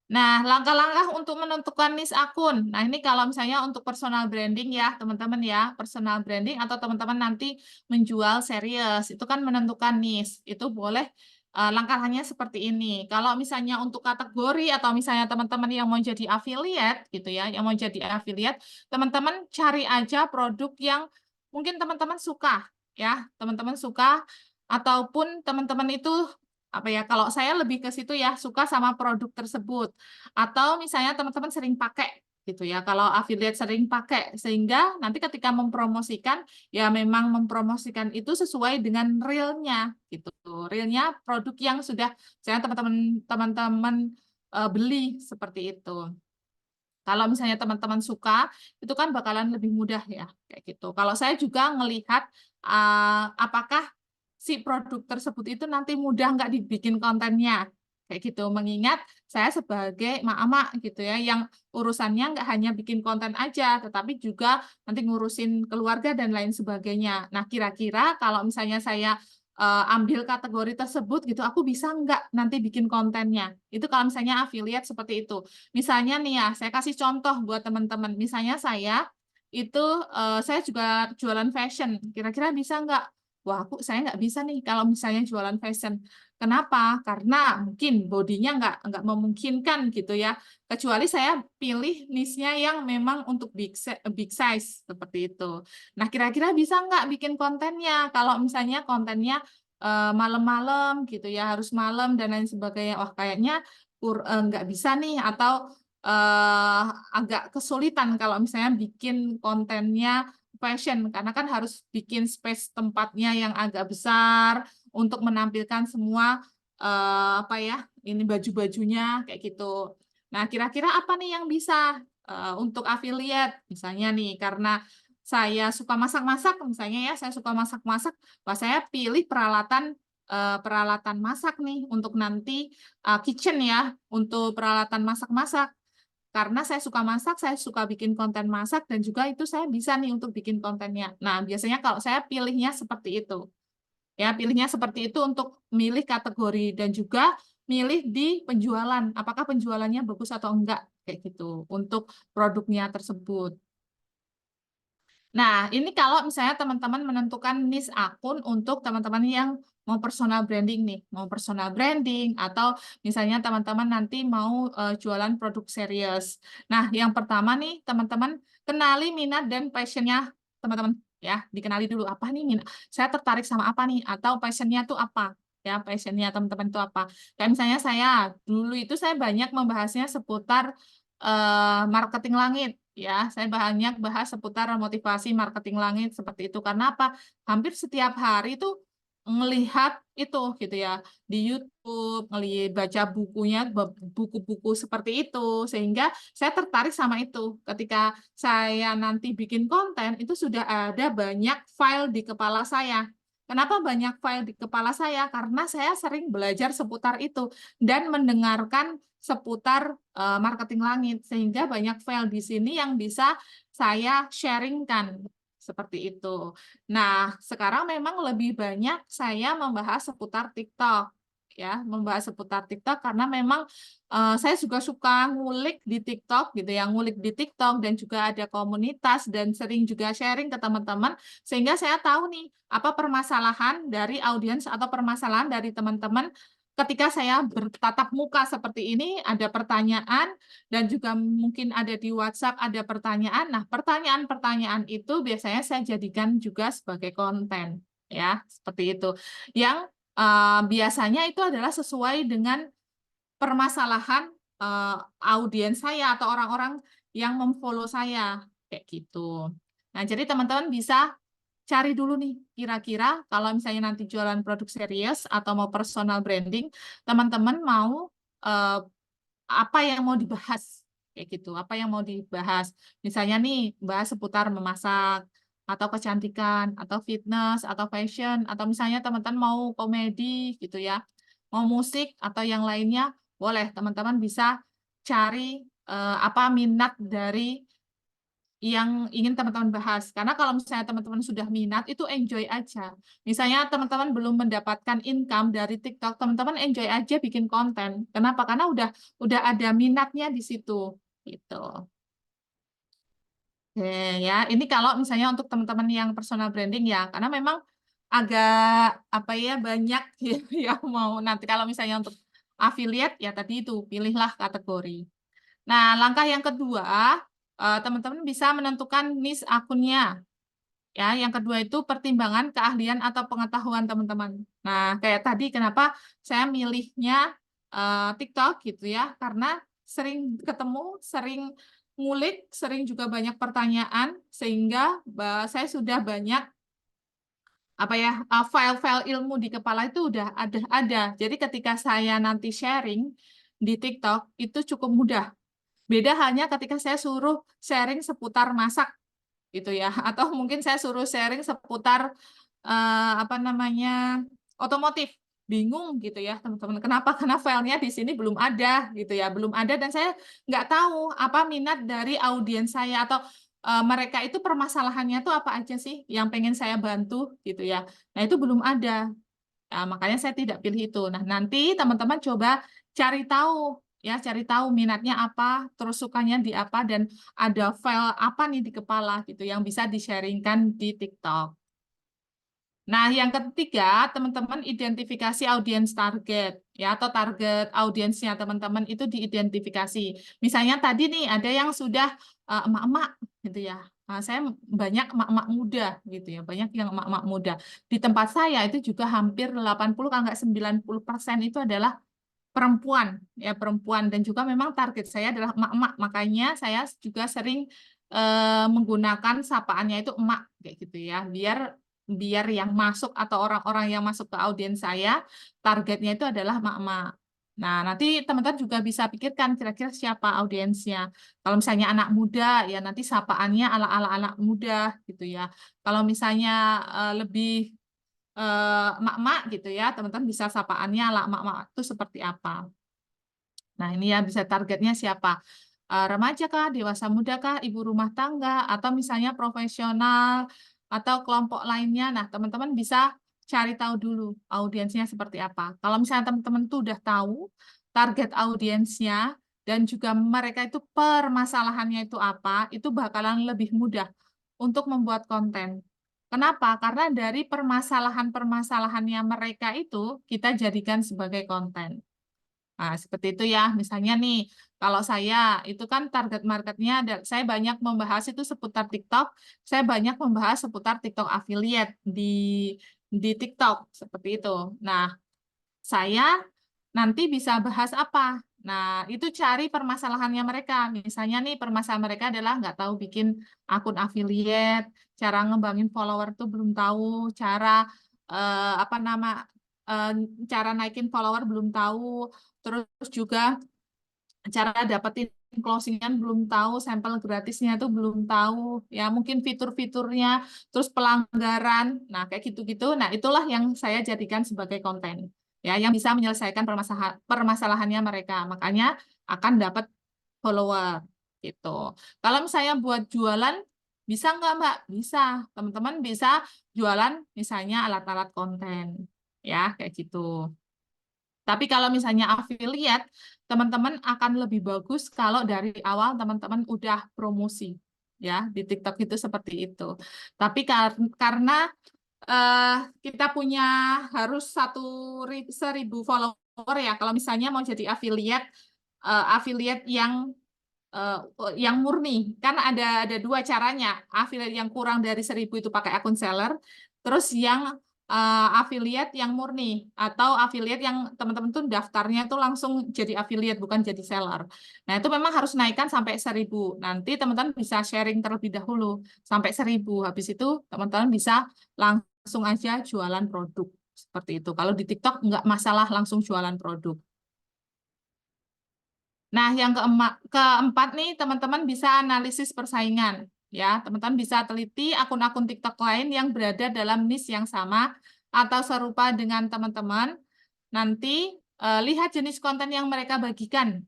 Nah, langkah-langkah untuk menentukan niche akun. Nah, ini kalau misalnya untuk personal branding ya, teman-teman ya, personal branding atau teman-teman nanti menjual serius, itu kan menentukan niche. Itu boleh langkahnya seperti ini. Kalau misalnya untuk kategori atau misalnya teman-teman yang mau jadi affiliate gitu ya, yang mau jadi affiliate, teman-teman cari aja produk yang mungkin teman-teman suka ya, teman-teman suka ataupun teman-teman itu apa ya, kalau saya lebih ke situ ya, suka sama produk tersebut atau misalnya teman-teman sering pakai gitu ya. Kalau affiliate sering pakai, sehingga nanti ketika mempromosikan, ya memang mempromosikan itu sesuai dengan realnya gitu. Realnya produk yang sudah saya teman-teman beli seperti itu. Kalau misalnya teman-teman suka, itu kan bakalan lebih mudah ya, kayak gitu. Kalau saya juga ngelihat apakah si produk tersebut itu nanti mudah nggak dibikin kontennya, kayak gitu. Mengingat saya sebagai mama gitu ya, yang urusannya nggak hanya bikin konten aja, tetapi juga nanti ngurusin keluarga dan lain sebagainya. Nah, kira-kira kalau misalnya saya ambil kategori tersebut gitu, aku bisa nggak nanti bikin kontennya? Itu kalau misalnya affiliate seperti itu. Misalnya nih ya, saya kasih contoh buat teman-teman. Misalnya itu saya juga jualan fashion. Kira-kira bisa nggak? Wah, saya nggak bisa nih kalau misalnya jualan fashion. Kenapa? Karena mungkin bodinya nggak memungkinkan gitu ya. Kecuali saya pilih niche-nya yang memang untuk big size seperti itu. Nah, kira-kira bisa nggak bikin kontennya? Kalau misalnya kontennya malam-malam gitu ya, harus malam dan lain sebagainya. Wah, kayaknya nggak bisa nih, atau agak kesulitan kalau misalnya bikin kontennya fashion, karena kan harus bikin space tempatnya yang agak besar untuk menampilkan semua apa ya, ini baju-bajunya kayak gitu. Nah, kira-kira apa nih yang bisa untuk affiliate? Misalnya nih, karena saya suka masak-masak, misalnya ya, saya suka masak-masak, wah saya pilih peralatan masak nih untuk nanti kitchen ya, untuk peralatan masak-masak. Karena saya suka masak, saya suka bikin konten masak, dan juga itu saya bisa nih untuk bikin kontennya. Nah, biasanya kalau saya pilihnya seperti itu. Ya, pilihnya seperti itu untuk milih kategori dan juga milih di penjualan. Apakah penjualannya bagus atau enggak, kayak gitu, untuk produknya tersebut. Nah, ini kalau misalnya teman-teman menentukan niche akun untuk teman-teman yang mau personal branding nih, mau personal branding atau misalnya teman-teman nanti mau jualan produk serius. Nah, yang pertama nih teman-teman kenali minat dan passionnya teman-teman ya, dikenali dulu apa nih minat. Saya tertarik sama apa nih, atau passionnya tuh apa? Ya, passionnya teman-teman itu apa? Kayak misalnya saya dulu itu saya banyak membahasnya seputar marketing langit. Ya, saya banyak bahas seputar motivasi marketing langit seperti itu. Karena apa? Hampir setiap hari itu melihat itu gitu ya di YouTube, ngelihat baca bukunya, buku-buku seperti itu, sehingga saya tertarik sama itu. Ketika saya nanti bikin konten, itu sudah ada banyak file di kepala saya. Kenapa banyak file di kepala saya? Karena saya sering belajar seputar itu dan mendengarkan seputar marketing langit, sehingga banyak file di sini yang bisa saya sharingkan seperti itu. Nah, sekarang memang lebih banyak saya membahas seputar TikTok ya, membahas seputar TikTok karena memang saya juga suka ngulik di TikTok gitu ya, ngulik di TikTok dan juga ada komunitas dan sering juga sharing ke teman-teman, sehingga saya tahu nih apa permasalahan dari audiens atau permasalahan dari teman-teman. Ketika saya bertatap muka seperti ini, ada pertanyaan dan juga mungkin ada di WhatsApp ada pertanyaan. Nah, pertanyaan-pertanyaan itu biasanya saya jadikan juga sebagai konten, ya, seperti itu. Yang biasanya itu adalah sesuai dengan permasalahan audiens saya atau orang-orang yang memfollow saya, kayak gitu. Nah, jadi teman-teman bisa cari dulu nih, kira-kira kalau misalnya nanti jualan produk serius atau mau personal branding, teman-teman mau eh, apa yang mau dibahas, kayak gitu, apa yang mau dibahas. Misalnya nih, bahas seputar memasak, atau kecantikan, atau fitness, atau fashion, atau misalnya teman-teman mau komedi gitu ya, mau musik, atau yang lainnya, boleh teman-teman bisa cari apa minat dari yang ingin teman-teman bahas. Karena kalau misalnya teman-teman sudah minat, itu enjoy aja. Misalnya teman-teman belum mendapatkan income dari TikTok, teman-teman enjoy aja bikin konten. Kenapa? Karena udah ada minatnya di situ. Gitu. Oke, ya, ini kalau misalnya untuk teman-teman yang personal branding ya, karena memang agak apa ya banyak yang mau nanti kalau misalnya untuk affiliate ya tadi itu pilihlah kategori. Nah, langkah yang kedua, teman-teman bisa menentukan niche akunnya. Ya, yang kedua itu pertimbangan keahlian atau pengetahuan teman-teman. Nah, kayak tadi kenapa saya milihnya TikTok gitu ya, karena sering ketemu, sering ngulik, sering juga banyak pertanyaan, sehingga saya sudah banyak file-file ilmu di kepala itu udah ada. Jadi ketika saya nanti sharing di TikTok itu cukup mudah. Beda hanya ketika saya suruh sharing seputar masak gitu ya, atau mungkin saya suruh sharing seputar otomotif. Bingung gitu ya teman-teman. Kenapa? Karena filenya di sini belum ada gitu ya, belum ada dan saya nggak tahu apa minat dari audiens saya atau mereka itu permasalahannya tuh apa aja sih yang pengen saya bantu gitu ya. Nah itu belum ada. Nah, makanya saya tidak pilih itu. Nah nanti teman-teman coba cari tahu ya, cari tahu minatnya apa, terus sukanya di apa dan ada file apa nih di kepala gitu yang bisa di-sharingkan di TikTok. Nah, yang ketiga, teman-teman identifikasi audiens target, ya, atau target audiensnya teman-teman itu diidentifikasi. Misalnya tadi nih, ada yang sudah emak-emak, gitu ya. Nah, saya banyak emak-emak muda, gitu ya, banyak yang emak-emak muda. Di tempat saya itu juga hampir 80, kalau nggak 90% itu adalah perempuan, ya, perempuan. Dan juga memang target saya adalah emak-emak, makanya saya juga sering menggunakan sapaannya itu emak, kayak gitu ya, biar biar yang masuk atau orang-orang yang masuk ke audiens saya targetnya itu adalah emak-emak. Nah, nanti teman-teman juga bisa pikirkan kira-kira siapa audiensnya. Kalau misalnya anak muda, ya nanti sapaannya ala-ala anak muda gitu ya. Kalau misalnya lebih emak-emak gitu ya, teman-teman bisa sapaannya ala emak-emak itu seperti apa. Nah, ini ya bisa targetnya siapa? Remaja kah, dewasa muda kah, ibu rumah tangga, atau misalnya profesional, atau kelompok lainnya. Nah, teman-teman bisa cari tahu dulu audiensnya seperti apa. Kalau misalnya teman-teman tuh udah tahu target audiensnya, dan juga mereka itu permasalahannya itu apa, itu bakalan lebih mudah untuk membuat konten. Kenapa? Karena dari permasalahan-permasalahannya mereka itu kita jadikan sebagai konten. Nah, seperti itu ya. Misalnya nih, kalau saya itu kan target marketnya, saya banyak membahas itu seputar TikTok, saya banyak membahas seputar TikTok affiliate di TikTok, seperti itu. Nah, saya nanti bisa bahas apa? Nah, itu cari permasalahannya mereka. Misalnya nih, permasalahan mereka adalah nggak tahu bikin akun affiliate, cara ngembangin follower tuh belum tahu, cara apa nama eh, cara naikin follower belum tahu, terus juga cara dapetin closingan belum tahu, sampel gratisnya itu belum tahu, ya mungkin fitur-fiturnya, terus pelanggaran, nah kayak gitu-gitu. Nah itulah yang saya jadikan sebagai konten, ya yang bisa menyelesaikan permasalahannya mereka. Makanya akan dapat follower gitu. Kalau misalnya buat jualan, bisa nggak Mbak? Bisa, teman-teman bisa jualan misalnya alat-alat konten, ya kayak gitu. Tapi kalau misalnya affiliate, teman-teman akan lebih bagus kalau dari awal teman-teman udah promosi ya di TikTok itu seperti itu. Tapi karena eh, kita punya harus 1.000 follower ya. Kalau misalnya mau jadi affiliate, affiliate eh, yang murni, kan ada dua caranya. Affiliate yang kurang dari 1.000 itu pakai akun seller, terus yang affiliate yang murni atau affiliate yang teman-teman tuh daftarnya tuh langsung jadi affiliate bukan jadi seller. Nah itu memang harus naikkan sampai 1.000. Nanti teman-teman bisa sharing terlebih dahulu sampai 1.000. Habis itu teman-teman bisa langsung aja jualan produk seperti itu. Kalau di TikTok nggak masalah langsung jualan produk. Nah, yang keempat nih, teman-teman bisa analisis persaingan. Ya, teman-teman bisa teliti akun-akun TikTok lain yang berada dalam niche yang sama atau serupa dengan teman-teman. Nanti lihat jenis konten yang mereka bagikan.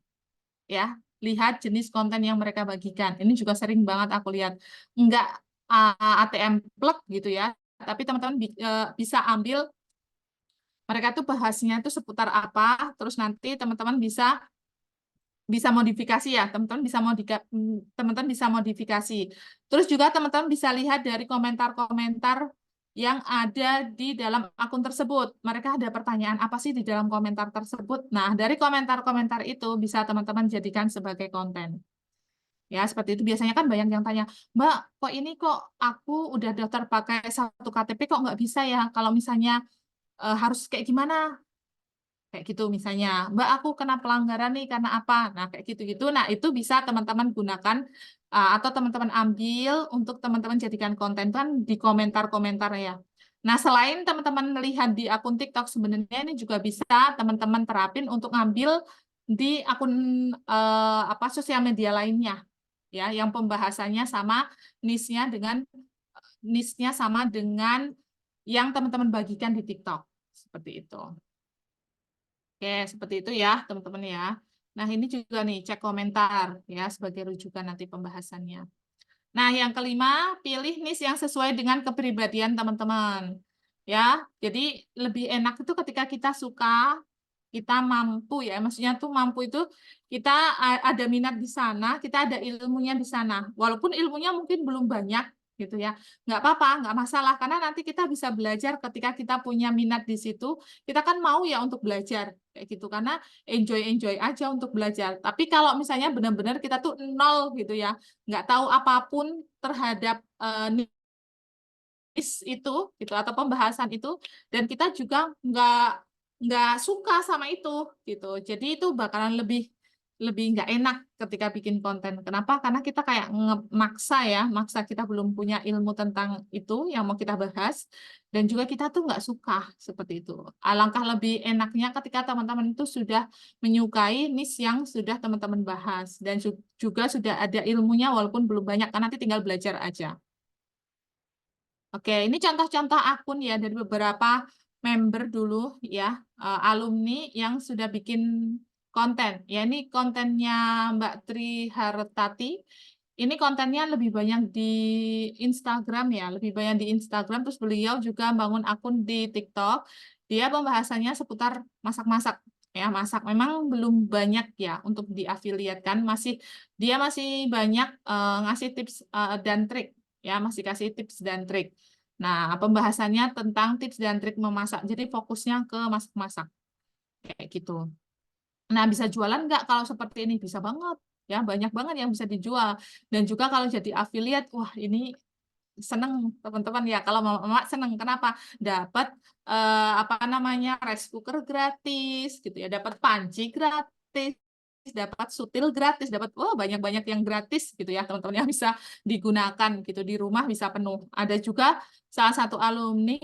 Ya, lihat jenis konten yang mereka bagikan. Ini juga sering banget aku lihat. Enggak ATM plug gitu ya, tapi teman-teman bisa ambil mereka tuh bahasnya itu seputar apa, terus nanti teman-teman bisa modifikasi ya, teman-teman bisa modifikasi. Terus juga teman-teman bisa lihat dari komentar-komentar yang ada di dalam akun tersebut. Mereka ada pertanyaan apa sih di dalam komentar tersebut? Nah, dari komentar-komentar itu bisa teman-teman jadikan sebagai konten. Ya, seperti itu. Biasanya kan banyak yang tanya, Mbak, kok aku udah daftar pakai satu KTP kok nggak bisa ya? Kalau misalnya harus kayak gimana? Kayak gitu misalnya, Mbak aku kena pelanggaran nih karena apa? Nah, kayak gitu-gitu. Nah, itu bisa teman-teman gunakan atau teman-teman ambil untuk teman-teman jadikan konten kan di komentar-komentar ya. Nah, selain teman-teman melihat di akun TikTok, sebenarnya ini juga bisa teman-teman terapin untuk ngambil di akun apa sosial media lainnya ya, yang pembahasannya sama niche-nya sama dengan yang teman-teman bagikan di TikTok. Seperti itu. Oke, seperti itu ya, teman-teman ya. Nah, ini juga nih, cek komentar ya, sebagai rujukan nanti pembahasannya. Nah, yang kelima, pilih niche yang sesuai dengan kepribadian teman-teman. Ya, jadi lebih enak itu ketika kita suka, kita mampu ya, maksudnya tuh mampu itu kita ada minat di sana, kita ada ilmunya di sana. Walaupun ilmunya mungkin belum banyak gitu ya, nggak apa-apa, nggak masalah karena nanti kita bisa belajar ketika kita punya minat di situ, kita kan mau ya untuk belajar kayak gitu karena enjoy aja untuk belajar. Tapi kalau misalnya benar-benar kita tuh nol gitu ya, nggak tahu apapun terhadap itu gitu atau pembahasan itu dan kita juga nggak suka sama itu gitu jadi itu bakalan lebih lebih nggak enak ketika bikin konten. Kenapa? Karena kita kayak maksa ya, maksa kita belum punya ilmu tentang itu yang mau kita bahas dan juga kita tuh nggak suka seperti itu. Alangkah lebih enaknya ketika teman-teman itu sudah menyukai niche yang sudah teman-teman bahas dan juga sudah ada ilmunya walaupun belum banyak, karena nanti tinggal belajar aja. Oke, ini contoh-contoh akun ya dari beberapa member dulu ya, alumni yang sudah bikin konten. Ya, ini kontennya Mbak Tri Hartati. Ini kontennya lebih banyak di Instagram ya, lebih banyak di Instagram. Terus beliau juga bangun akun di TikTok. Dia pembahasannya seputar masak-masak. Ya, masak memang belum banyak ya untuk diafiliatkan. Dia masih banyak ngasih tips dan trik ya, masih kasih tips dan trik. Nah, pembahasannya tentang tips dan trik memasak. Jadi fokusnya ke masak-masak kayak gitu. Nah, bisa jualan nggak kalau seperti ini? Bisa banget. Ya, banyak banget yang bisa dijual. Dan juga kalau jadi affiliate, wah ini seneng teman-teman ya. Kalau mama seneng, kenapa? Dapat apa namanya rice cooker gratis, gitu ya. Dapat panci gratis, dapat sutil gratis, dapat banyak-banyak yang gratis gitu ya teman-teman yang bisa digunakan gitu di rumah bisa penuh. Ada juga salah satu alumni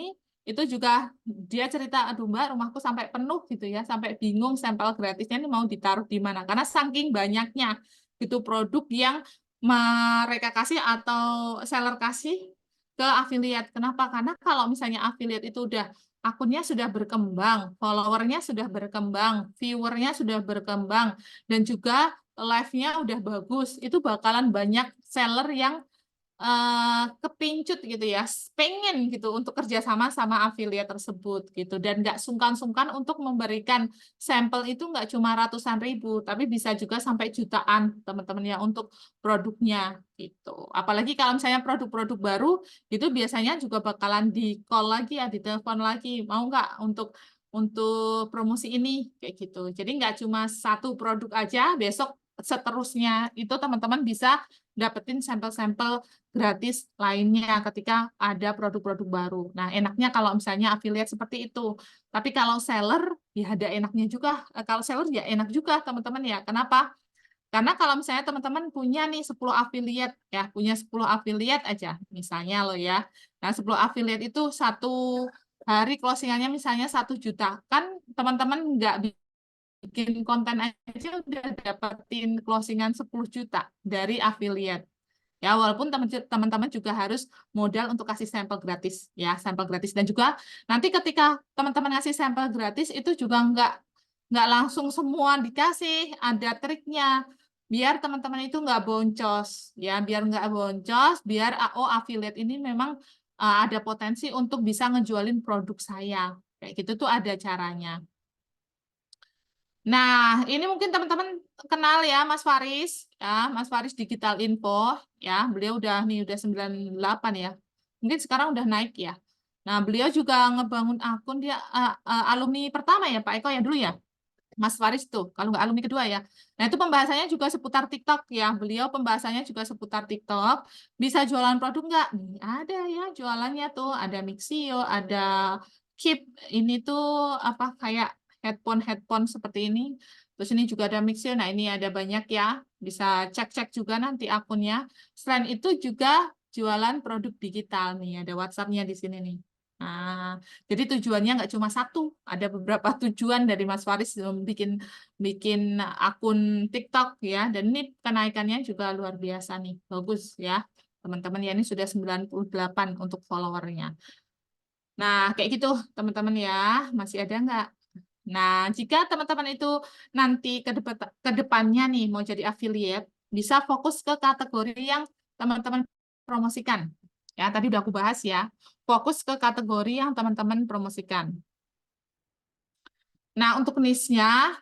itu juga dia cerita, aduh Mbak, rumahku sampai penuh gitu ya, sampai bingung sampel gratisnya ini mau ditaruh di mana karena saking banyaknya itu produk yang mereka kasih atau seller kasih ke affiliate. Kenapa? Karena kalau misalnya affiliate itu udah akunnya sudah berkembang, followernya sudah berkembang, viewernya sudah berkembang, dan juga live-nya udah bagus, itu bakalan banyak seller yang kepincut gitu ya, pengen gitu untuk kerjasama sama affiliate tersebut gitu dan nggak sungkan-sungkan untuk memberikan sampel itu nggak cuma ratusan ribu tapi bisa juga sampai jutaan teman-teman ya untuk produknya gitu. Apalagi kalau misalnya produk-produk baru itu biasanya juga bakalan di call lagi ya, ditelepon lagi, mau nggak untuk promosi ini kayak gitu. Jadi nggak cuma satu produk aja, besok seterusnya itu teman-teman bisa dapetin sampel-sampel gratis lainnya ketika ada produk-produk baru. Nah, enaknya kalau misalnya affiliate seperti itu. Tapi kalau seller, ya ada enaknya juga. Kalau seller ya enak juga, teman-teman ya. Kenapa? Karena kalau misalnya teman-teman punya nih 10 affiliate, ya punya 10 affiliate aja, misalnya loh ya. Nah, 10 affiliate itu satu hari closingannya misalnya 1 juta. Kan teman-teman nggak bikin konten aja udah dapetin closingan 10 juta dari affiliate. Ya, walaupun teman-teman juga harus modal untuk kasih sampel gratis, ya, sampel gratis. Dan juga nanti ketika teman-teman ngasih sampel gratis, itu juga nggak langsung semua dikasih, ada triknya. Biar teman-teman itu nggak boncos, ya, biar nggak boncos, biar affiliate ini memang ada potensi untuk bisa ngejualin produk saya. Kayak gitu tuh ada caranya. Nah, ini mungkin teman-teman kenal ya Mas Faris, ya, Mas Faris Digital Info, ya. Beliau udah 98 ya. Mungkin sekarang udah naik ya. Nah, beliau juga ngebangun akun dia alumni pertama ya Pak Eko ya dulu ya. Mas Faris tuh, kalau nggak alumni kedua ya. Nah, itu pembahasannya juga seputar TikTok ya. Beliau pembahasannya juga seputar TikTok. Bisa jualan produk nggak? Nih, ada ya jualannya tuh. Ada Mixio, ada Keep. Ini tuh apa kayak headphone seperti ini. Terus ini juga ada mixer. Nah, ini ada banyak ya. Bisa cek-cek juga nanti akunnya. Selain itu juga jualan produk digital nih. Ada WhatsApp-nya di sini nih. Nah, jadi tujuannya nggak cuma satu, ada beberapa tujuan dari Mas Faris bikin bikin akun TikTok ya. Dan ini kenaikannya juga luar biasa nih, bagus ya teman-teman ya. Ini sudah 98 untuk followernya. Nah, kayak gitu teman-teman ya. Masih ada nggak? Nah, jika teman-teman itu nanti ke depannya nih mau jadi affiliate, bisa fokus ke kategori yang teman-teman promosikan. Ya, tadi udah aku bahas ya. Fokus ke kategori yang teman-teman promosikan. Nah, untuk niche-nya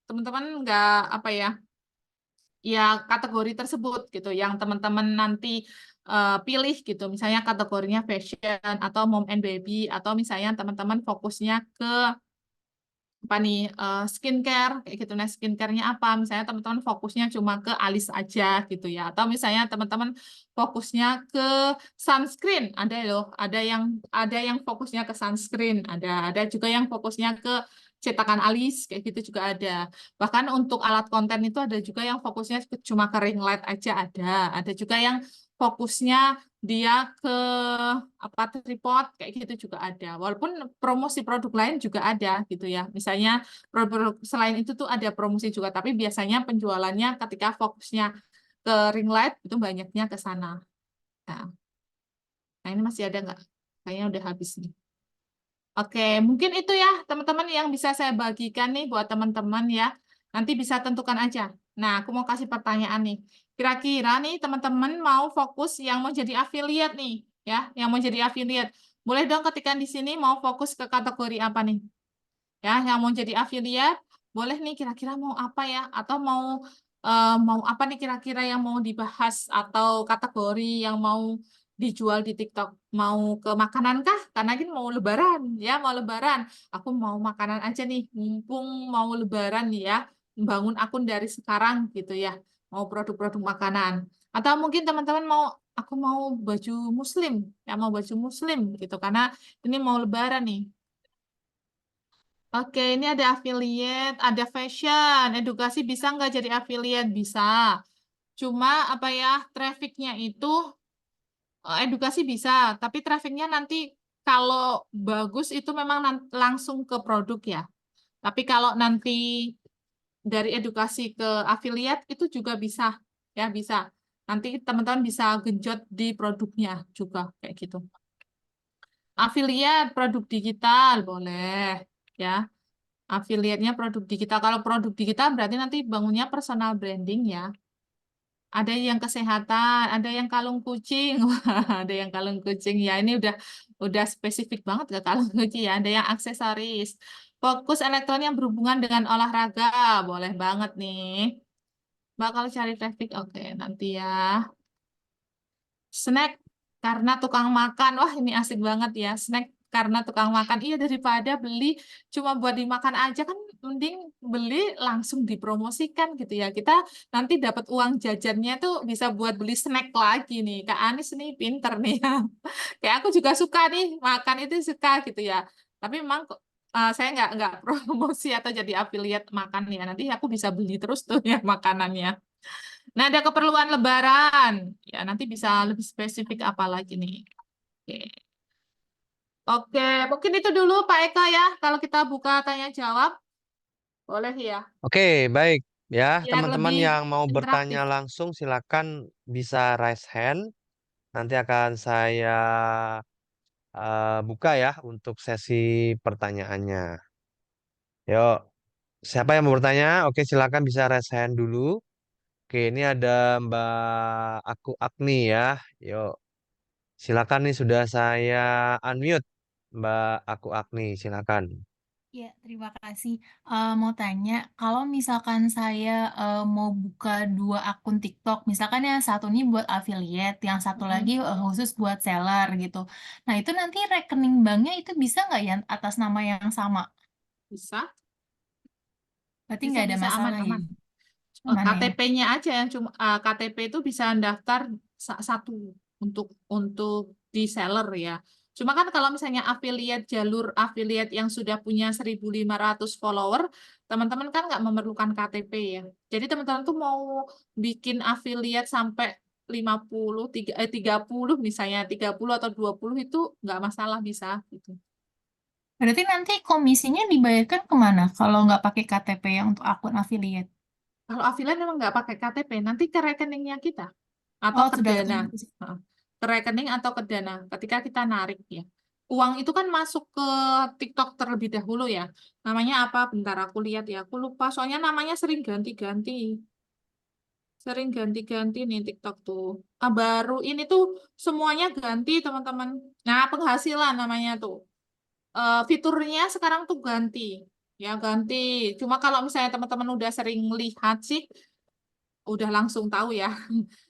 teman-teman nggak apa ya, ya kategori tersebut gitu, yang teman-teman nanti pilih gitu. Misalnya kategorinya fashion atau mom and baby, atau misalnya teman-teman fokusnya ke apa nih skincare kayak gitu. Nah, skincare-nya apa? Misalnya teman-teman fokusnya cuma ke alis aja gitu ya, atau misalnya teman-teman fokusnya ke sunscreen, ada loh, ada yang fokusnya ke sunscreen, ada juga yang fokusnya ke cetakan alis kayak gitu juga ada. Bahkan untuk alat konten itu ada juga yang fokusnya cuma ke ring light aja, ada juga yang fokusnya dia ke apa tripod kayak gitu juga ada. Walaupun promosi produk lain juga ada gitu ya. Misalnya produk selain itu tuh ada promosi juga, tapi biasanya penjualannya ketika fokusnya ke ring light itu banyaknya ke sana. Nah, nah ini masih ada nggak? Kayaknya udah habis nih. Oke, mungkin itu ya teman-teman yang bisa saya bagikan nih buat teman-teman ya. Nanti bisa tentukan aja. Nah, aku mau kasih pertanyaan nih. Kira-kira nih teman-teman mau fokus yang mau jadi affiliate nih, ya, yang mau jadi affiliate. Boleh dong ketikkan di sini mau fokus ke kategori apa nih? Ya, yang mau jadi affiliate, boleh nih kira-kira mau apa ya? Atau mau apa nih kira-kira yang mau dibahas atau kategori yang mau dijual di TikTok? Mau ke makanan kah? Karena ini mau lebaran, ya mau lebaran. Aku mau makanan aja nih, mumpung mau lebaran ya. Bangun akun dari sekarang gitu ya. Mau produk-produk makanan. Atau mungkin teman-teman aku mau baju muslim, ya mau baju muslim gitu. Karena ini mau lebaran nih. Oke, ini ada affiliate, ada fashion, edukasi bisa nggak jadi affiliate? Bisa. Cuma apa ya, trafficnya itu edukasi bisa, tapi trafficnya nanti kalau bagus itu memang langsung ke produk ya. Tapi kalau nanti dari edukasi ke affiliate itu juga bisa, ya bisa. Nanti teman-teman bisa genjot di produknya juga kayak gitu. Affiliate produk digital boleh, ya. Affiliate-nya produk digital. Kalau produk digital berarti nanti bangunnya personal branding ya. Ada yang kesehatan, ada yang kalung kucing. Wah, ada yang kalung kucing ya. Ini udah spesifik banget ke kalung kucing ya. Ada yang aksesoris. Fokus elektron yang berhubungan dengan olahraga. Boleh banget nih. Mbak kalau cari traffic, oke nanti ya. Snack karena tukang makan. Wah, ini asik banget ya. Snack karena tukang makan. Iya, daripada beli cuma buat dimakan aja kan mending beli langsung dipromosikan gitu ya. Kita nanti dapat uang jajannya tuh bisa buat beli snack lagi nih. Kak Anis nih pinter nih ya. Kayak aku juga suka nih makan itu suka gitu ya. Tapi memang saya nggak promosi atau jadi affiliate makan ya. Nanti aku bisa beli terus tuh ya makanannya. Nah, ada keperluan lebaran. Ya, nanti bisa lebih spesifik apa lagi nih. Oke. Oke, mungkin itu dulu Pak Eka ya. Kalau kita buka tanya jawab, boleh ya. Oke, baik. Ya, Biar teman-teman lebih yang mau bertanya interaktif. langsung silakan bisa raise hand. Nanti akan saya buka ya untuk sesi pertanyaannya. Yuk, siapa yang mau bertanya? Oke, silakan bisa raise hand dulu. Oke, ini ada Mbak Aku Agni ya. Yuk, silakan nih sudah saya unmute. Mbak Aku Agni, silakan. Ya, terima kasih. Mau tanya, kalau misalkan saya mau buka dua akun TikTok, misalkan yang satu ini buat affiliate, yang satu lagi Mm, khusus buat seller gitu. Nah, itu nanti rekening banknya itu bisa nggak ya atas nama yang sama? bisa, Berarti bisa, nggak ada bisa masalah ya? aman-aman. Aman ya? KTP-nya aja yang cuma KTP itu bisa daftar satu untuk di seller ya. Cuma kan kalau misalnya jalur affiliate yang sudah punya 1.500 follower, teman-teman kan nggak memerlukan KTP ya. Jadi teman-teman tuh mau bikin affiliate sampai 30 misalnya, 30 atau 20 itu nggak masalah bisa gitu. Berarti nanti komisinya dibayarkan kemana kalau nggak pakai KTP yang untuk akun affiliate? Kalau affiliate memang nggak pakai KTP, nanti ke rekeningnya kita atau Oh, ke sudah Dana. otomatis. Heeh. Ke rekening atau ke Dana ketika kita narik ya. Uang itu kan masuk ke TikTok terlebih dahulu ya. Namanya apa? Bentar aku lihat ya. Aku lupa soalnya namanya sering ganti-ganti. Sering ganti-ganti nih TikTok tuh. Baru ini tuh semuanya ganti teman-teman. Nah, penghasilan namanya tuh. Fiturnya sekarang tuh ganti. Ya, ganti. Cuma kalau misalnya teman-teman udah sering lihat sih, udah langsung tahu ya.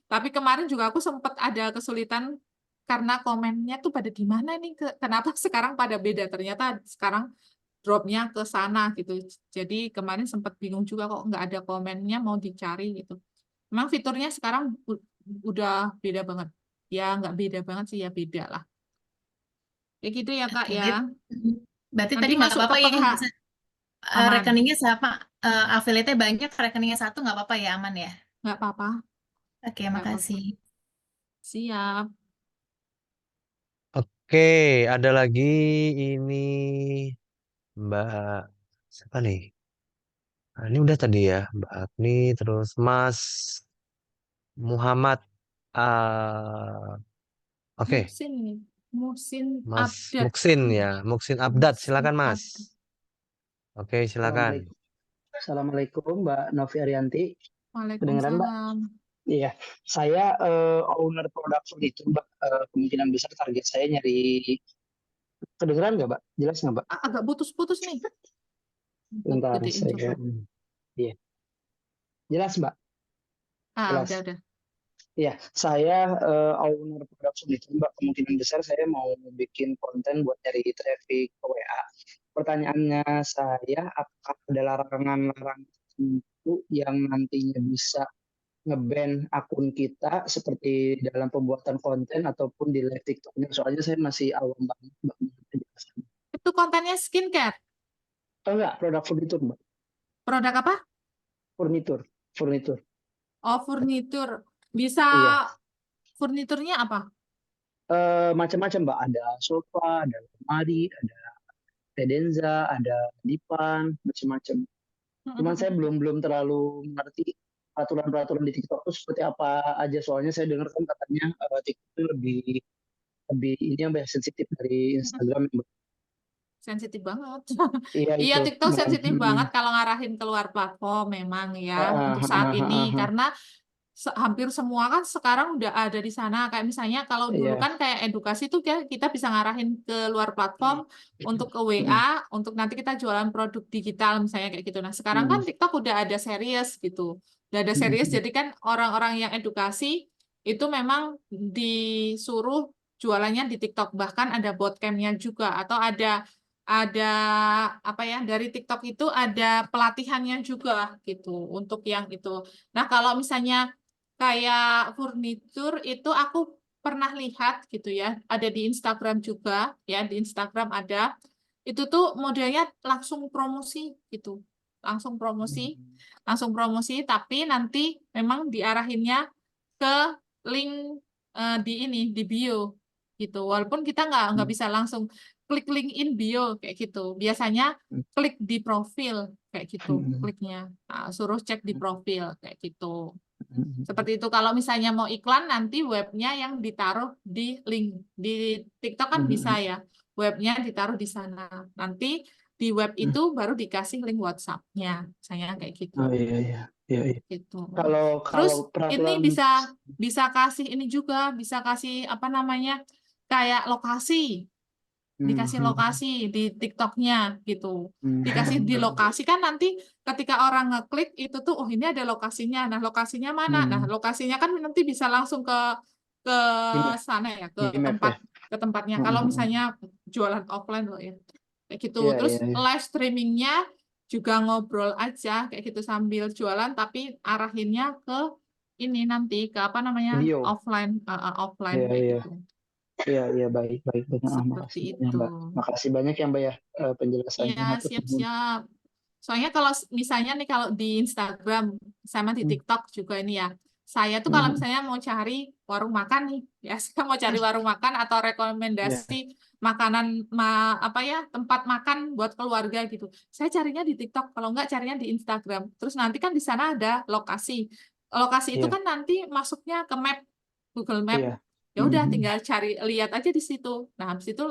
Tapi kemarin juga aku sempat ada kesulitan karena komennya tuh pada di mana nih, kenapa sekarang pada beda. Ternyata sekarang dropnya ke sana gitu. Jadi kemarin sempat bingung juga kok nggak ada komennya mau dicari gitu. Memang fiturnya sekarang udah beda banget. Ya nggak beda banget sih ya beda lah. Ya gitu ya Kak Oke, ya. berarti Nanti tadi nggak masuk ke apa-apa ya, aman. rekeningnya sama, affiliate-nya banyak, rekeningnya satu nggak apa-apa ya, aman ya? Nggak apa-apa. Oke, Nggak apa-apa. makasih. Siap. Oke, ada lagi ini Mbak siapa nih? Nah, ini udah tadi ya, Mbak Agni, terus Mas Muhammad. Oke, Musin nih. Musin Mas update. Muksin ya, Muksin Abdad, Musin silakan Mas. update. Oke, silakan. Assalamualaikum. Assalamualaikum Mbak Novi Arianti. Kedengeran Mbak? Waalaikumsalam. Iya, saya owner produk furniture Mbak. Kemungkinan besar target saya nyari. Kedengeran nggak Mbak? Jelas nggak Mbak? Agak putus-putus nih. Bentar, Gedein saya. coba. Iya, jelas Mbak. Jelas. Udah. Iya, saya owner produk furniture Mbak. Kemungkinan besar saya mau bikin konten buat nyari traffic ke WA. Pertanyaannya saya, apakah ada larangan-larangan tertentu yang nantinya bisa nge-ban akun kita seperti dalam pembuatan konten ataupun di live TikToknya. Soalnya saya masih awam banget Mbak. Itu kontennya skincare. Oh enggak, produk furnitur Mbak. Produk apa? Furnitur. Furnitur. Oh, furnitur. Bisa Iya. furniturnya apa? Macam-macam Mbak. Ada sofa, ada lemari, ada sedenza, ada dipan, macam-macam. Cuman saya belum terlalu mengerti peraturan-peraturan di TikTok itu seperti apa aja. Soalnya saya dengar kan katanya TikTok itu lebih lebih ini yang sensitif dari Instagram. Mbak. Sensitif banget. Iya Iya, itu. TikTok sensitif banget kalau ngarahin keluar platform memang ya untuk saat ini karena hampir semua kan sekarang udah ada di sana. Kayak misalnya kalau dulu Iya. kan kayak edukasi tuh kita bisa ngarahin ke luar platform untuk ke WA, untuk nanti kita jualan produk digital misalnya kayak gitu. Nah, sekarang kan TikTok udah ada serius gitu. Udah ada serius, jadi kan orang-orang yang edukasi itu memang disuruh jualannya di TikTok. Bahkan ada bootcamp-nya juga atau ada apa ya, dari TikTok itu ada pelatihannya juga gitu untuk yang itu. Nah, kalau misalnya kayak furnitur itu aku pernah lihat gitu ya, ada di Instagram juga ya, di Instagram ada. Itu tuh modelnya langsung promosi gitu. Langsung promosi tapi nanti memang diarahinnya ke link di bio gitu. Walaupun kita nggak bisa langsung klik link in bio kayak gitu. Biasanya klik di profil kayak gitu, kliknya. Nah, suruh cek di profil kayak gitu. Seperti itu. Kalau misalnya mau iklan, nanti webnya yang ditaruh di link. Di TikTok kan bisa ya, webnya ditaruh di sana. Nanti di web itu baru dikasih link WhatsApp-nya. Misalnya kayak gitu. Oh iya. Gitu. Kalau Terus ini peraturan bisa kasih ini juga, bisa kasih apa namanya, kayak lokasi. Dikasih lokasi di TikToknya gitu. Dikasih di lokasi kan nanti ketika orang ngeklik itu tuh, oh ini ada lokasinya. Nah, lokasinya mana? Nah, lokasinya kan nanti bisa langsung ke sana ya, ke di map ya. tempatnya. Kalau misalnya jualan offline loh ya. Kayak gitu. Iya, Terus iya. live streamingnya juga ngobrol aja kayak gitu sambil jualan, tapi arahinnya ke ini nanti ke apa namanya, Video. offline Iya, kayak iya. gitu. Iya, baik, baik. Banyak, Seperti makasih banyak, itu. Mbak. Makasih banyak ya, Mbak ya, penjelasannya. Iya, Hatur nuhun. siap-siap. Soalnya kalau misalnya nih kalau di Instagram sama di Hmm, TikTok juga ini ya, saya tuh kalau hmm, misalnya mau cari warung makan nih, ya saya mau cari warung makan atau ya, rekomendasi makanan apa ya tempat makan buat keluarga gitu. Saya carinya di TikTok, kalau enggak carinya di Instagram. Terus nanti kan di sana ada lokasi. Lokasi itu iya, kan nanti masuknya ke map Google Map. iya. Ya udah tinggal cari lihat aja di situ. Nah, habis itu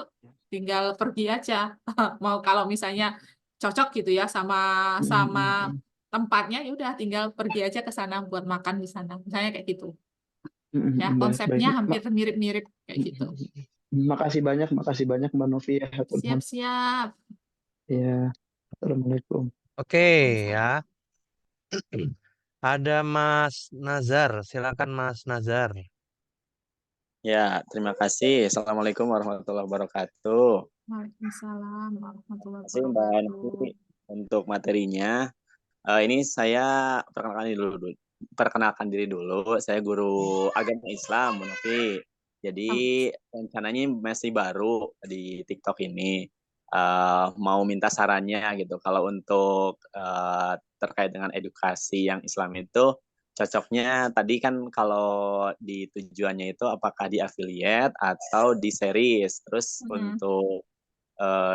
tinggal pergi aja. Mau kalau misalnya cocok gitu ya sama sama tempatnya ya udah tinggal pergi aja ke sana buat makan di sana. Misalnya kayak gitu. Ya, Baik, baik. konsepnya hampir mirip-mirip kayak gitu. Makasih banyak Mbak Novi ya. Hatur nuhun. Siap-siap. Ya, Assalamualaikum. Oke ya. Waalaikumsalam. Ada Mas Nazar. Silakan Mas Nazar. Ya, terima kasih. Assalamualaikum warahmatullahi wabarakatuh. Waalaikumsalam warahmatullahi Terima kasih Mbak wabarakatuh. Novi untuk materinya. Ini saya perkenalkan diri dulu. Saya guru agama Islam, Mbak Novi. Jadi rencananya masih baru di TikTok ini. Mau minta sarannya gitu. Kalau untuk terkait dengan edukasi yang Islam itu cocoknya tadi kan kalau di tujuannya itu apakah di affiliate atau di series. Terus untuk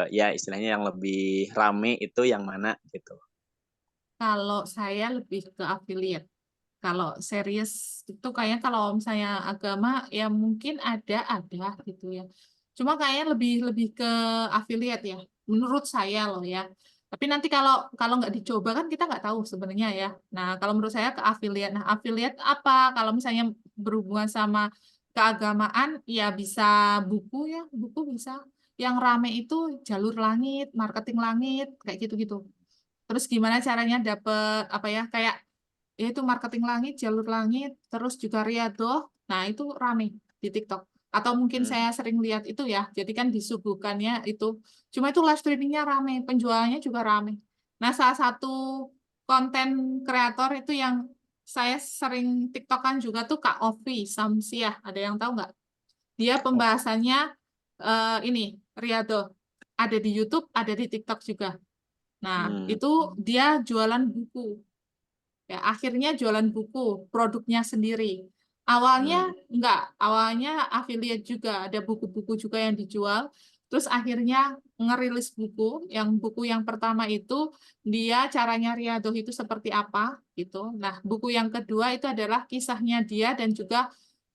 ya istilahnya yang lebih rame itu yang mana gitu. Kalau saya lebih ke affiliate. Kalau serius itu kayaknya kalau misalnya agama ya mungkin ada gitu ya. Cuma kayaknya lebih ke affiliate ya. Menurut saya loh ya. Tapi nanti kalau nggak dicoba kan kita nggak tahu sebenarnya ya. Nah, kalau menurut saya ke affiliate. Nah, affiliate apa? Kalau misalnya berhubungan sama keagamaan ya bisa buku ya, buku bisa. Yang rame itu jalur langit, marketing langit, kayak gitu-gitu. Terus gimana caranya dapet apa ya kayak yaitu marketing langit, jalur langit, terus juga Riyadhah. Nah, itu rame di TikTok. Atau mungkin saya sering lihat itu ya. Jadi kan disuguhkannya itu. Cuma itu live streamingnya rame, penjualannya juga rame. Nah, salah satu konten kreator itu yang saya sering TikTokan juga tuh Kak Ovi Samsiah. Ada yang tahu nggak? Dia pembahasannya ini Riyadhah. Ada di YouTube, ada di TikTok juga. Nah, itu dia jualan buku. Ya, akhirnya jualan buku, produknya sendiri. Awalnya enggak, awalnya affiliate juga, ada buku-buku juga yang dijual. Terus akhirnya ngerilis buku, yang buku yang pertama itu dia caranya Riyadhah itu seperti apa gitu. Nah, buku yang kedua itu adalah kisahnya dia dan juga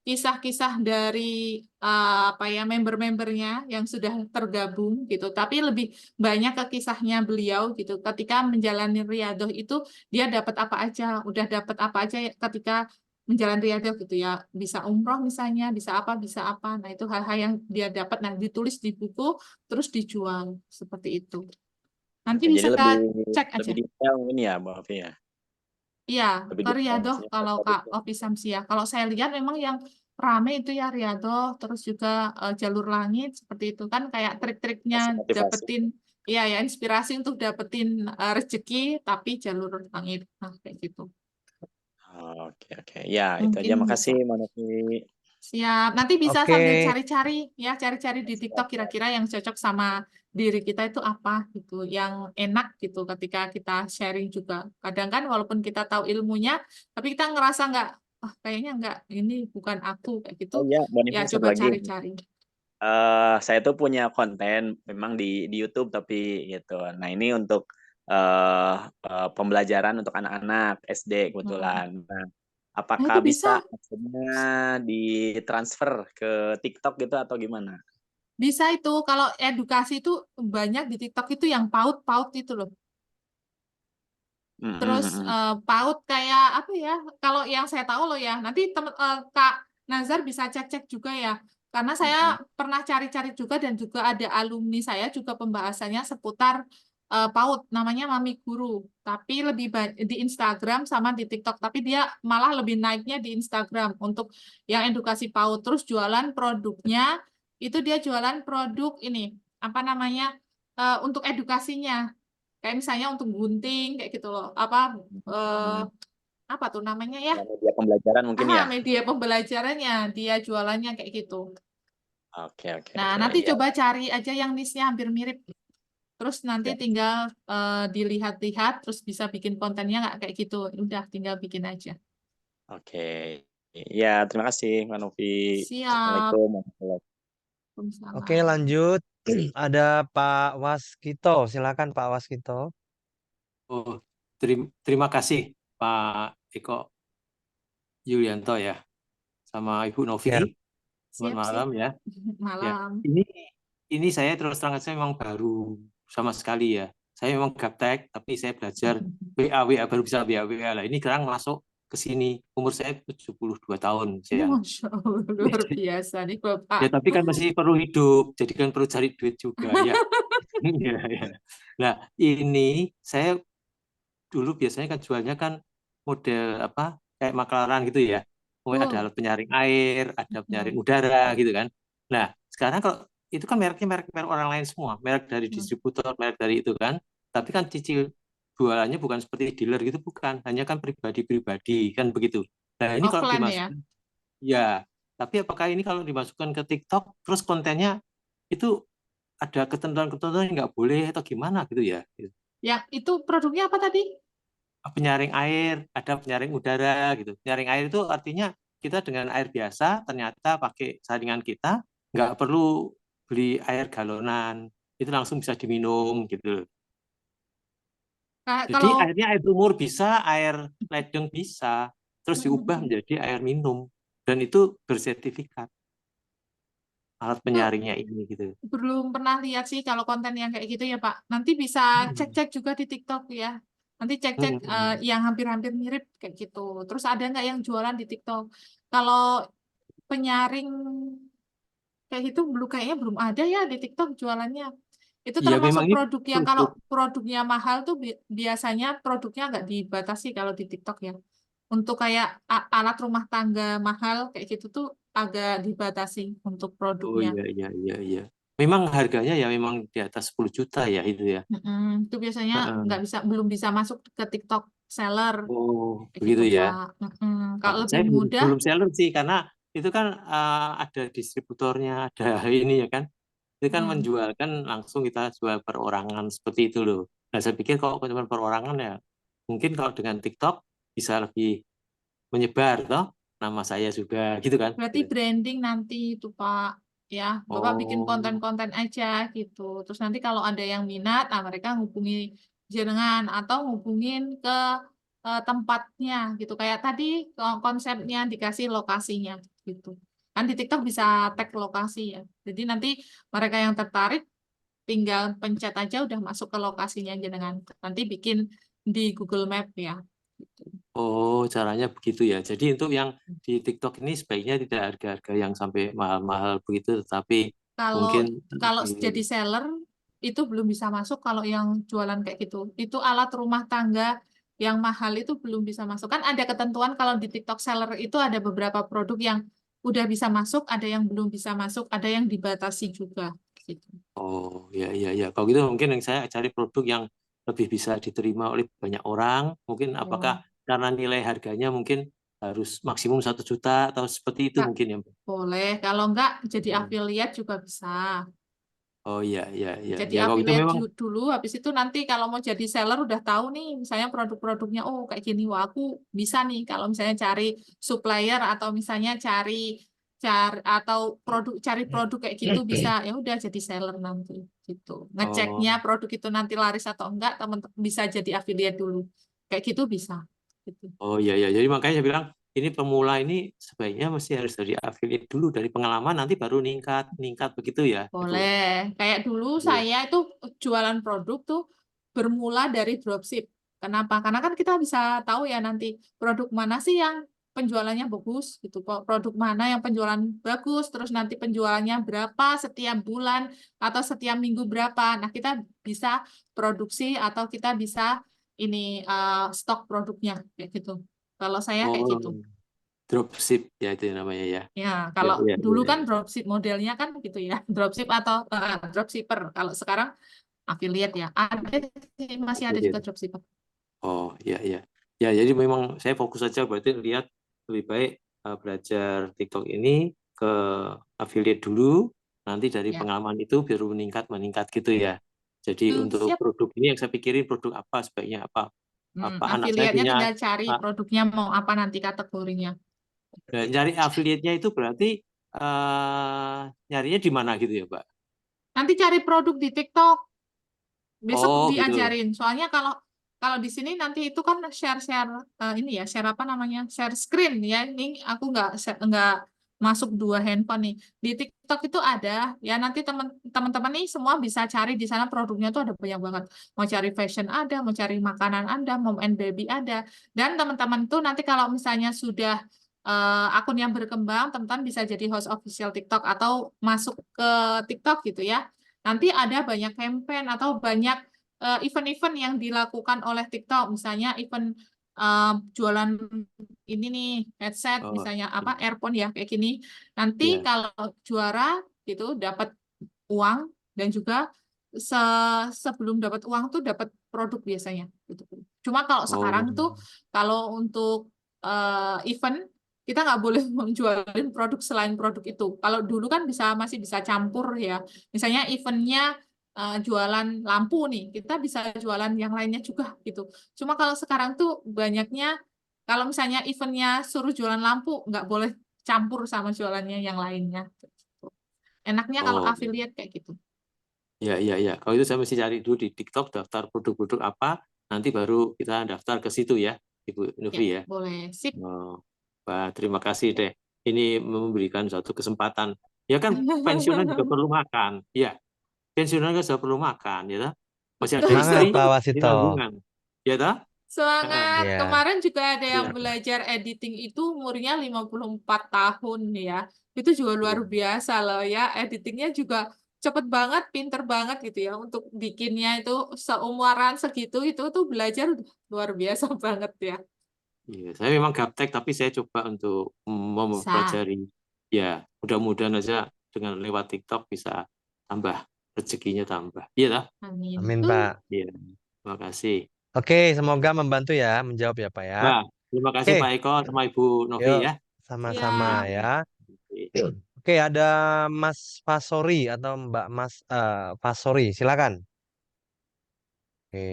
kisah-kisah dari apa ya member-membernya yang sudah tergabung gitu. Tapi lebih banyak ke kisahnya beliau gitu. Ketika menjalani Riyadhah itu dia dapat apa aja, udah dapat apa aja ketika menjalani Riyadhah gitu ya. Bisa umroh misalnya, bisa apa, bisa apa. Nah, itu hal-hal yang dia dapat nah ditulis di buku terus dijual seperti itu. Nanti Oke, bisa jadi cek aja. lebih detail ini ya, Mbak Novi ya. Iya, Lebih ke detail Riyadhah maksudnya kalau Kak topiknya. Opi Samsia. Kalau saya lihat memang yang rame itu ya Riyadhah, terus juga jalur langit seperti itu kan kayak trik-triknya Kasih motivasi. dapetin, iya ya inspirasi untuk dapetin rezeki tapi jalur langit, nah kayak gitu. Oke. Ya, itu aja. Mungkin bisa. Makasih, Mbak Novi. Siap. Nanti bisa Oke. sambil cari-cari ya, cari-cari di Siap, TikTok siap. kira-kira yang cocok sama diri kita itu apa gitu, yang enak gitu ketika kita sharing juga. Kadang kan walaupun kita tahu ilmunya, tapi kita ngerasa nggak, kayaknya nggak, ini bukan aku kayak gitu. Oh iya, Mbak Ya Novi, satu coba lagi. cari-cari. Saya tuh punya konten memang di YouTube tapi gitu. Nah, ini untuk pembelajaran untuk anak-anak SD kebetulan. Nah, Nah apakah itu bisa, bisa maksudnya ditransfer ke TikTok gitu atau gimana? bisa itu. Kalau edukasi itu banyak di TikTok itu yang paut-paut itu loh. Terus PAUD kayak apa ya? Kalau yang saya tahu loh ya, nanti Kak Nazar bisa cek-cek juga ya. Karena saya pernah cari-cari juga dan juga ada alumni saya juga pembahasannya seputar PAUD, namanya Mami Guru. Tapi lebih di Instagram sama di TikTok. Tapi dia malah lebih naiknya di Instagram untuk yang edukasi PAUD. Terus jualan produknya, itu dia jualan produk ini, apa namanya, untuk edukasinya. Kayak misalnya untuk gunting kayak gitu loh. Apa tuh namanya ya? Ya, media pembelajaran mungkin ya. Media pembelajarannya dia jualannya kayak gitu. Oke, oke, Nah, oke. nanti Ya, coba cari aja yang niche-nya hampir mirip. Terus nanti ya. tinggal dilihat-lihat, terus bisa bikin kontennya nggak kayak gitu. Udah, tinggal bikin aja. Oke. Ya, terima kasih, Mbak Novi. Siap. Assalamualaikum warahmatullahi Oke, Waalaikumsalam. lanjut. Ada Pak Waskito. Silakan Pak Waskito. Oh, terima kasih Pak Eko Yulianto ya, sama Ibu Ya, Novi. Selamat Siap, malam ya. Ya, Malam. ini saya terus terang saya memang baru sama sekali ya. Saya memang gaptek, tapi saya belajar WA baru bisa WA lah. Ini sekarang masuk ke sini. Umur saya 72 tahun saya. Masya Allah, luar biasa nih Bapak. Ya, tapi kan masih perlu hidup, jadi kan perlu cari duit juga ya. Ya, ya. Nah, ini saya dulu biasanya kan jualnya kan model apa kayak maklaran gitu ya. Mungkin ada Oh. alat penyaring air, ada penyaring udara gitu kan. Nah, sekarang kalau itu kan mereknya merek orang lain semua, merek dari distributor, merek dari itu kan. Tapi kan cicil jualannya bukan seperti dealer gitu, bukan. Hanya kan pribadi-pribadi kan begitu. Nah, ini kalau Offline ya? dimasukkan ya, tapi apakah ini kalau dimasukkan ke TikTok terus kontennya itu ada ketentuan-ketentuan yang nggak boleh atau gimana gitu ya? Yang itu produknya apa tadi? Penyaring air, ada penyaring udara gitu. Penyaring air itu artinya kita dengan air biasa ternyata pakai saringan kita nggak perlu beli air galonan, itu langsung bisa diminum gitu. Jadi Kalau airnya air sumur bisa, air ledeng bisa, terus diubah menjadi air minum dan itu bersertifikat alat penyaringnya ini gitu. belum pernah lihat sih kalau konten yang kayak gitu ya Pak. Nanti bisa cek-cek juga di TikTok ya. Nanti cek-cek yang hampir-hampir mirip kayak gitu. Terus ada nggak yang jualan di TikTok? Kalau penyaring kayak gitu kayaknya belum ada ya di TikTok jualannya. Itu Ya termasuk memang ini produk yang kalau produk. produknya mahal tuh biasanya produknya nggak dibatasi kalau di TikTok ya. Untuk kayak alat rumah tangga mahal kayak gitu tuh agak dibatasi untuk Oh produknya. iya. Memang harganya ya memang di atas 10 juta ya itu ya. Itu biasanya Heeh. belum bisa masuk ke TikTok seller Oh, kayak gitu begitu ya. Pak. Kalau lebih Saya mudah, belum seller sih karena itu kan ada distributornya, ada ini ya kan. Itu kan menjualkan langsung kita jual perorangan seperti itu loh. Nah, saya pikir kalau cuma perorangan ya mungkin kalau dengan TikTok bisa lebih menyebar toh nama saya juga gitu kan. berarti branding nanti itu Pak. Ya, Bapak bikin Oh, konten-konten aja gitu. Terus nanti kalau ada yang minat, nah mereka hubungi jenengan atau hubungin ke tempatnya gitu. Kayak tadi konsepnya dikasih lokasinya gitu. Kan di TikTok bisa tag lokasi ya. Jadi nanti mereka yang tertarik tinggal pencet aja udah masuk ke lokasinya jenengan. Nanti bikin di Google Map ya. Gitu. oh, caranya begitu ya. Jadi untuk yang di TikTok ini sebaiknya tidak harga-harga yang sampai mahal-mahal begitu, tetapi Kalau mungkin kalau di- jadi seller itu belum bisa masuk kalau yang jualan kayak gitu. Itu alat rumah tangga yang mahal itu belum bisa masuk. Kan ada ketentuan kalau di TikTok seller itu ada beberapa produk yang udah bisa masuk, ada yang belum bisa masuk, ada yang dibatasi juga gitu. oh ya. Kalau gitu mungkin yang saya cari produk yang lebih bisa diterima oleh banyak orang. Mungkin apakah karena nilai harganya mungkin harus maksimum 1 juta atau seperti itu Kak, mungkin ya. boleh. Kalau enggak jadi affiliate juga bisa. Oh iya. Jadi Ya kalau itu affiliate memang dulu, habis itu nanti kalau mau jadi seller udah tahu nih, misalnya produk-produknya, oh kayak gini, wah aku bisa nih kalau misalnya cari supplier atau misalnya cari atau cari produk kayak gitu bisa, ya udah jadi seller nanti gitu. Ngeceknya oh, produk itu nanti laris atau enggak, teman-teman bisa jadi affiliate dulu, kayak gitu bisa. Gitu. oh iya. Jadi makanya saya bilang ini pemula ini sebaiknya mesti harus dari affiliate dulu dari pengalaman nanti baru meningkat begitu ya, Ibu. Boleh. Kayak dulu Iya. saya itu jualan produk tuh bermula dari dropship. Kenapa? Karena kan kita bisa tahu ya nanti produk mana sih yang penjualannya bagus gitu. Produk mana yang penjualan bagus, terus nanti penjualannya berapa setiap bulan atau setiap minggu berapa. Nah, kita bisa produksi atau kita bisa ini stok produknya kayak gitu. Kalau saya kayak Oh, gitu. dropship ya itu namanya ya. Ya, kalau Iya. dulu kan dropship modelnya kan gitu ya, dropship atau dropshipper. Kalau sekarang affiliate ya, ada sih, masih ada juga Affiliate. dropshipper. Oh iya. Ya jadi memang saya fokus saja berarti lihat lebih baik belajar TikTok ini ke affiliate dulu nanti dari Ya. pengalaman itu baru meningkat gitu ya. Jadi untuk Siap. produk ini yang saya pikirin produk apa sebaiknya apa anak saya Afiliatnya punya tinggal cari ah, produknya mau apa nanti kategorinya. nyari affiliate-nya itu berarti nyarinya di mana gitu ya, Mbak? Nanti cari produk di TikTok. Besok Oh gitu. diajarin. Soalnya kalau di sini nanti itu kan share-share ini ya, share apa namanya? Share screen ya. Ini aku nggak masuk dua handphone nih. Di TikTok itu ada ya, nanti teman-teman nih semua bisa cari di sana, produknya tuh ada banyak banget. Mau cari fashion ada, mau cari makanan ada, mom and baby ada. Dan teman-teman tuh nanti kalau misalnya sudah akun yang berkembang, teman-teman bisa jadi host official TikTok atau masuk ke TikTok gitu ya. Nanti ada banyak campaign atau banyak event-event yang dilakukan oleh TikTok, misalnya event jualan ini nih headset, Oh, misalnya apa earphone ya kayak gini. Nanti ya. kalau juara gitu dapat uang dan juga sebelum dapat uang tuh dapat produk biasanya gitu. Cuma kalau sekarang Oh. tuh kalau untuk event kita nggak boleh menjualin produk selain produk itu. Kalau dulu kan masih bisa campur ya. Misalnya eventnya jualan lampu nih, kita bisa jualan yang lainnya juga gitu. Cuma kalau sekarang tuh banyaknya, kalau misalnya eventnya suruh jualan lampu, nggak boleh campur sama jualannya yang lainnya. Enaknya kalau Oh. affiliate kayak gitu. Ya, ya, ya. Kalau itu saya mesti cari dulu di TikTok daftar produk-produk apa, nanti baru kita daftar ke situ ya, Ibu Ya, Novi ya. boleh. Sip. Oh, Pak, terima kasih deh. Ini memberikan suatu kesempatan. Ya kan pensiunan juga perlu makan. Ya, pensiunan juga perlu makan, ya toh? Masih ada Betul. Semangat istri, Pak ini Wasito. tanggungan. Ya toh? Semangat. Ya. Kemarin juga ada yang Ya. belajar editing itu umurnya 54 tahun ya. Itu juga luar biasa loh ya. Editingnya juga cepet banget, pinter banget gitu ya. Untuk bikinnya itu seumuran segitu itu tuh belajar udah luar biasa banget ya. Iya, saya memang gaptek, tapi saya coba untuk Bisa. mempelajari. Ya, mudah-mudahan aja dengan lewat TikTok bisa tambah rezekinya tambah. Iya toh? Amin. Amin Pak. Iya, terima kasih. Oke, semoga membantu ya menjawab ya Pak ya. Nah, terima kasih Oke, Pak Eko sama Ibu Novi yuk ya. sama-sama Siap. ya. Oke, ada Mas Fasori atau Mbak Mas Fasori, silakan. Oke.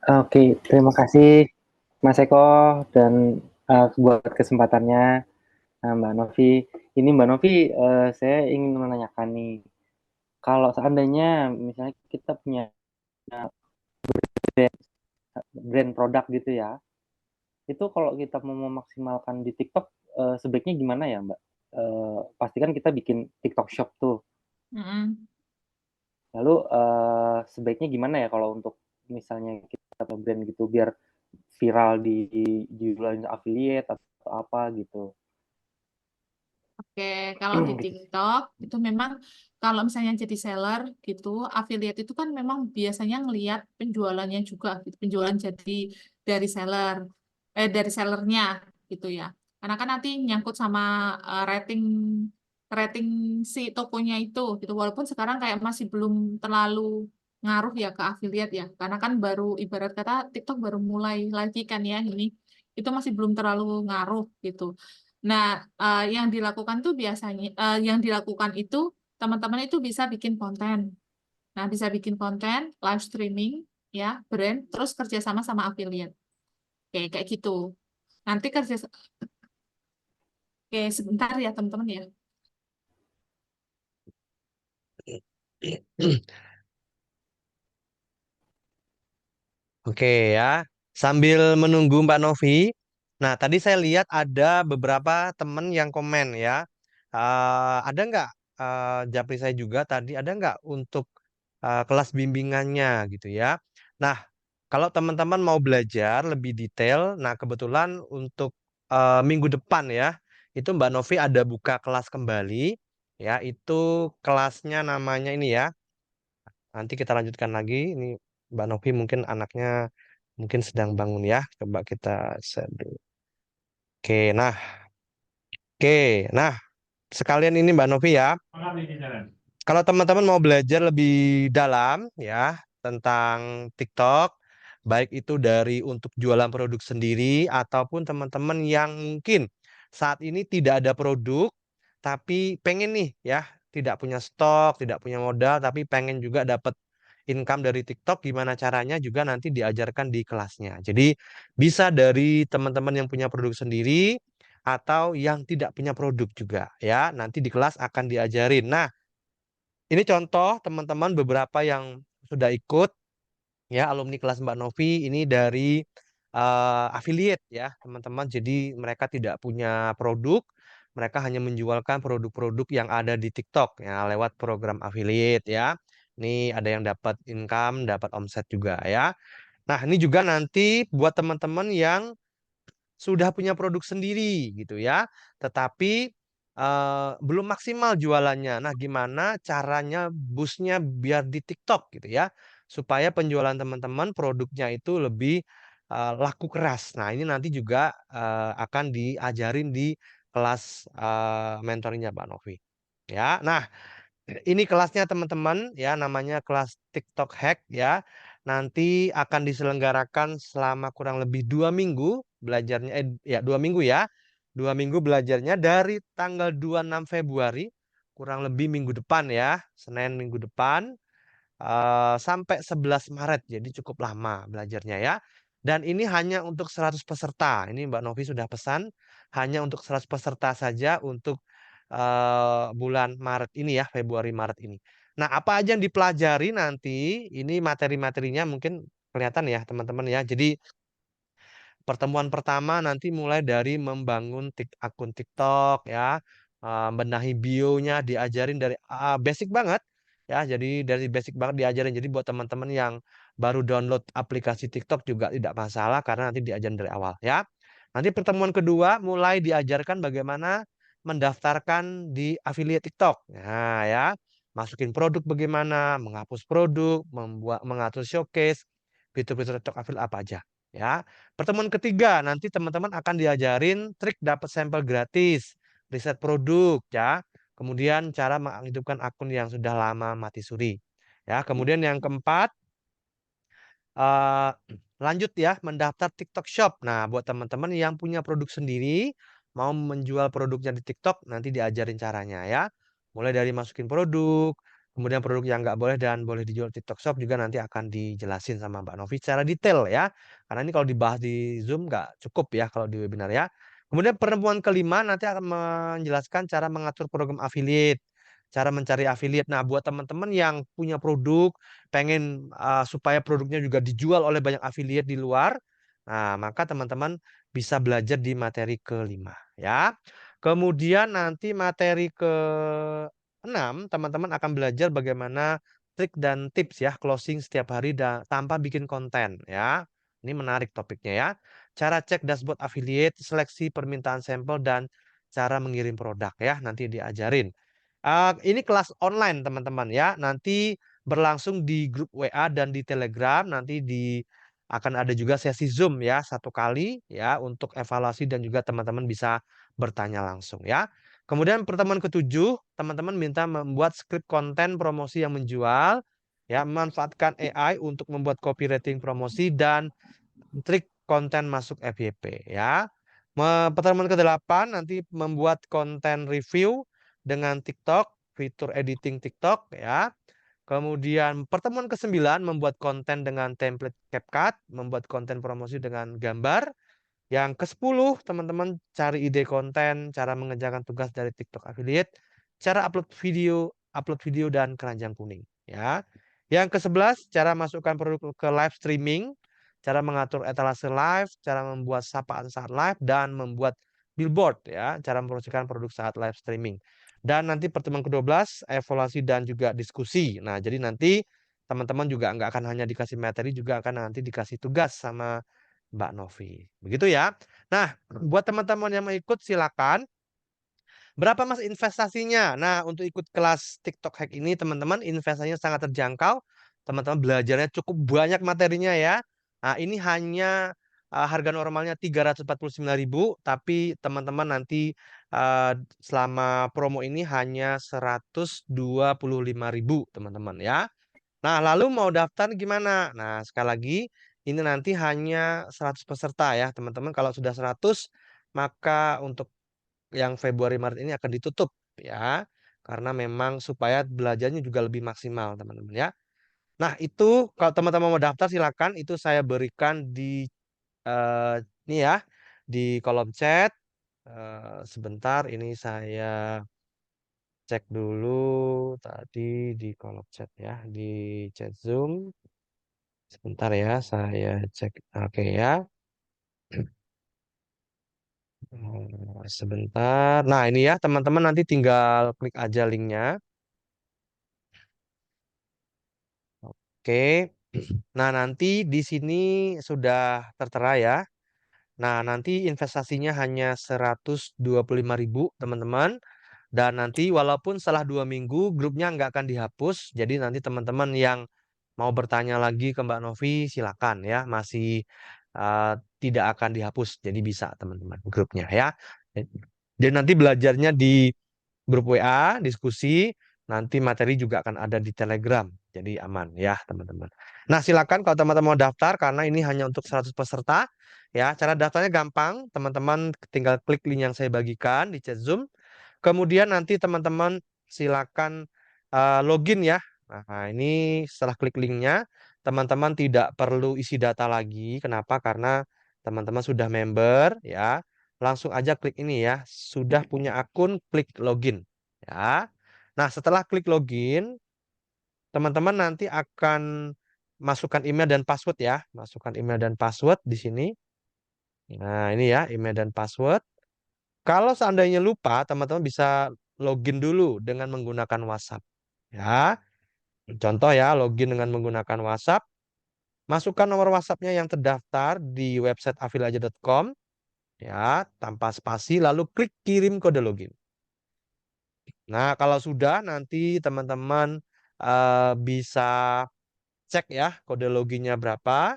Oke, terima kasih Mas Eko dan buat kesempatannya Mbak Novi. Ini Mbak Novi, saya ingin menanyakan nih, kalau seandainya misalnya kita punya brand produk gitu ya, itu kalau kita mau memaksimalkan di TikTok, sebaiknya gimana ya Mbak? Pastikan kita bikin TikTok Shop tuh. Mm-mm. Lalu sebaiknya gimana ya kalau untuk misalnya kita brand gitu biar viral di jualan affiliate atau apa gitu. Oke, kalau di TikTok itu memang kalau misalnya jadi seller gitu, affiliate itu kan memang biasanya ngelihat penjualannya juga, gitu. Penjualan jadi dari sellernya gitu ya. Karena kan nanti nyangkut sama rating rating si tokonya itu gitu. Walaupun sekarang kayak masih belum terlalu ngaruh ya ke affiliate ya, karena kan baru ibarat kata TikTok baru mulai lagi kan ya ini, itu masih belum terlalu ngaruh gitu. Nah, yang dilakukan tuh biasanya, yang dilakukan itu teman-teman itu bisa bikin konten. Nah, bisa bikin konten, live streaming, ya, brand, terus kerjasama sama affiliate. Kayak gitu. Nanti oke, sebentar ya teman-teman ya. Oke ya, sambil menunggu Mbak Novi. Nah, tadi saya lihat ada beberapa teman yang komen ya. Ada nggak japri saya juga tadi ada nggak untuk kelas bimbingannya gitu ya. Nah, kalau teman-teman mau belajar lebih detail, nah kebetulan untuk minggu depan ya, itu Mbak Novi ada buka kelas kembali ya. Itu kelasnya namanya ini ya. Nanti kita lanjutkan lagi. Ini Mbak Novi mungkin anaknya mungkin sedang bangun ya. Coba kita set dulu. Oke, nah sekalian ini Mbak Novi ya. Kalau teman-teman mau belajar lebih dalam ya tentang TikTok, baik itu dari untuk jualan produk sendiri ataupun teman-teman yang mungkin saat ini tidak ada produk, tapi pengen nih ya, tidak punya stok, tidak punya modal, tapi pengen juga dapat income dari TikTok, gimana caranya juga nanti diajarkan di kelasnya. Jadi bisa dari teman-teman yang punya produk sendiri atau yang tidak punya produk juga ya, nanti di kelas akan diajarin. Nah, ini contoh teman-teman beberapa yang sudah ikut ya, alumni kelas Mbak Novi ini dari affiliate ya teman-teman. Jadi mereka tidak punya produk, mereka hanya menjualkan produk-produk yang ada di TikTok ya lewat program affiliate ya. Ini ada yang dapat income, dapat omset juga ya. Nah, ini juga nanti buat teman-teman yang sudah punya produk sendiri gitu ya, tetapi belum maksimal jualannya. Nah, gimana caranya boostnya biar di TikTok gitu ya, supaya penjualan teman-teman produknya itu lebih laku keras. Nah, ini nanti juga akan diajarin di kelas mentoringnya Mbak Novi. Ya, nah ini kelasnya teman-teman ya, namanya kelas TikTok Hack ya. Nanti akan diselenggarakan selama kurang lebih 2 minggu belajarnya, ya 2 minggu ya. 2 minggu belajarnya dari tanggal 26 Februari, kurang lebih minggu depan ya, Senin minggu depan sampai 11 Maret. Jadi cukup lama belajarnya ya. Dan ini hanya untuk 100 peserta. Ini Mbak Novi sudah pesan hanya untuk 100 peserta saja untuk bulan Maret ini ya, Februari Maret ini. Nah, apa aja yang dipelajari nanti? Ini materi-materinya mungkin kelihatan ya, teman-teman ya. Jadi pertemuan pertama nanti mulai dari membangun akun TikTok ya, benahi bionya, diajarin dari basic banget ya. Jadi dari basic banget diajarin. Jadi buat teman-teman yang baru download aplikasi TikTok juga tidak masalah karena nanti diajarin dari awal ya. Nanti pertemuan kedua mulai diajarkan bagaimana mendaftarkan di affiliate TikTok. Nah ya, masukin produk bagaimana, menghapus produk, mengatur showcase, fitur-fitur TikTok affiliate apa aja ya. Pertemuan ketiga nanti teman-teman akan diajarin trik dapat sampel gratis, riset produk ya. Kemudian cara menghidupkan akun yang sudah lama mati suri. Ya, kemudian yang keempat lanjut ya mendaftar TikTok Shop. Nah, buat teman-teman yang punya produk sendiri mau menjual produknya di TikTok nanti diajarin caranya ya. Mulai dari masukin produk, kemudian produk yang nggak boleh dan boleh dijual TikTok Shop juga nanti akan dijelasin sama Mbak Novi secara detail ya. Karena ini kalau dibahas di Zoom nggak cukup ya kalau di webinar ya. Kemudian pertemuan kelima nanti akan menjelaskan cara mengatur program affiliate, cara mencari affiliate. Nah, buat teman-teman yang punya produk, pengen supaya produknya juga dijual oleh banyak affiliate di luar, nah maka teman-teman bisa belajar di materi kelima ya. Kemudian nanti materi ke-6 teman-teman akan belajar bagaimana trik dan tips ya closing setiap hari tanpa bikin konten ya. Ini menarik topiknya ya. Cara cek dashboard affiliate, seleksi permintaan sampel dan cara mengirim produk ya, nanti diajarin. Ini kelas online teman-teman ya. Nanti berlangsung di grup WA dan di Telegram. Nanti akan ada juga sesi Zoom ya 1 kali ya untuk evaluasi dan juga teman-teman bisa bertanya langsung ya. Kemudian pertemuan ke-7 teman-teman minta membuat skrip konten promosi yang menjual ya, memanfaatkan AI untuk membuat copywriting promosi dan trik konten masuk FYP ya. Pertemuan ke-8 nanti membuat konten review dengan TikTok, fitur editing TikTok ya. Kemudian pertemuan ke-9 membuat konten dengan template CapCut, membuat konten promosi dengan gambar. Yang ke-10 teman-teman cari ide konten, cara mengerjakan tugas dari TikTok affiliate, cara upload video dan keranjang kuning ya. Yang ke-11 cara masukkan produk ke live streaming, cara mengatur etalase live, cara membuat sapaan saat live dan membuat billboard ya, cara mempromosikan produk saat live streaming. Dan nanti pertemuan ke-12 evaluasi dan juga diskusi. Nah, jadi nanti teman-teman juga nggak akan hanya dikasih materi, juga akan nanti dikasih tugas sama Mbak Novi. Begitu ya. Nah, buat teman-teman yang mau ikut silakan. Berapa Mas investasinya? Nah, untuk ikut kelas TikTok Hack ini teman-teman investasinya sangat terjangkau. Teman-teman belajarnya cukup banyak materinya ya. Nah, ini hanya harga normalnya 349.000, tapi teman-teman nanti selama promo ini hanya 125.000 teman-teman ya. Nah, lalu mau daftar gimana? Nah, sekali lagi ini nanti hanya 100 peserta ya, teman-teman. Kalau sudah 100, maka untuk yang Februari Maret ini akan ditutup ya. Karena memang supaya belajarnya juga lebih maksimal, teman-teman ya. Nah, itu kalau teman-teman mau daftar silakan, itu saya berikan di ini ya, di kolom chat. Sebentar, ini saya cek dulu tadi di kolom chat ya, di chat Zoom. Sebentar ya, saya cek. Oke ya. Sebentar. Nah, ini ya, teman-teman nanti tinggal klik aja linknya. Oke. Nah, nanti di sini sudah tertera ya. Nah, nanti investasinya hanya 125.000, teman-teman. Dan nanti walaupun setelah 2 minggu grupnya nggak akan dihapus. Jadi nanti teman-teman yang mau bertanya lagi ke Mbak Novi silakan ya. Masih tidak akan dihapus. Jadi bisa teman-teman grupnya ya. Jadi nanti belajarnya di grup WA, diskusi. Nanti materi juga akan ada di Telegram. Jadi aman ya teman-teman. Nah, silakan kalau teman-teman mau daftar karena ini hanya untuk 100 peserta. Ya, cara daftarnya gampang. Teman-teman tinggal klik link yang saya bagikan di chat Zoom. Kemudian nanti teman-teman silakan login ya. Nah, ini setelah klik linknya, teman-teman tidak perlu isi data lagi. Kenapa? Karena teman-teman sudah member ya. Langsung aja klik ini ya. Sudah punya akun, klik login ya. Nah, setelah klik login, teman-teman nanti akan masukkan email dan password ya. Masukkan email dan password di sini. Nah, ini ya email dan password. Kalau seandainya lupa, teman-teman bisa login dulu dengan menggunakan WhatsApp. Ya, contoh ya, login dengan menggunakan WhatsApp. Masukkan nomor WhatsApp-nya yang terdaftar di website afilaja.com. Ya, tanpa spasi, lalu klik kirim kode login. Nah, kalau sudah, nanti teman-teman bisa cek ya kode loginnya berapa.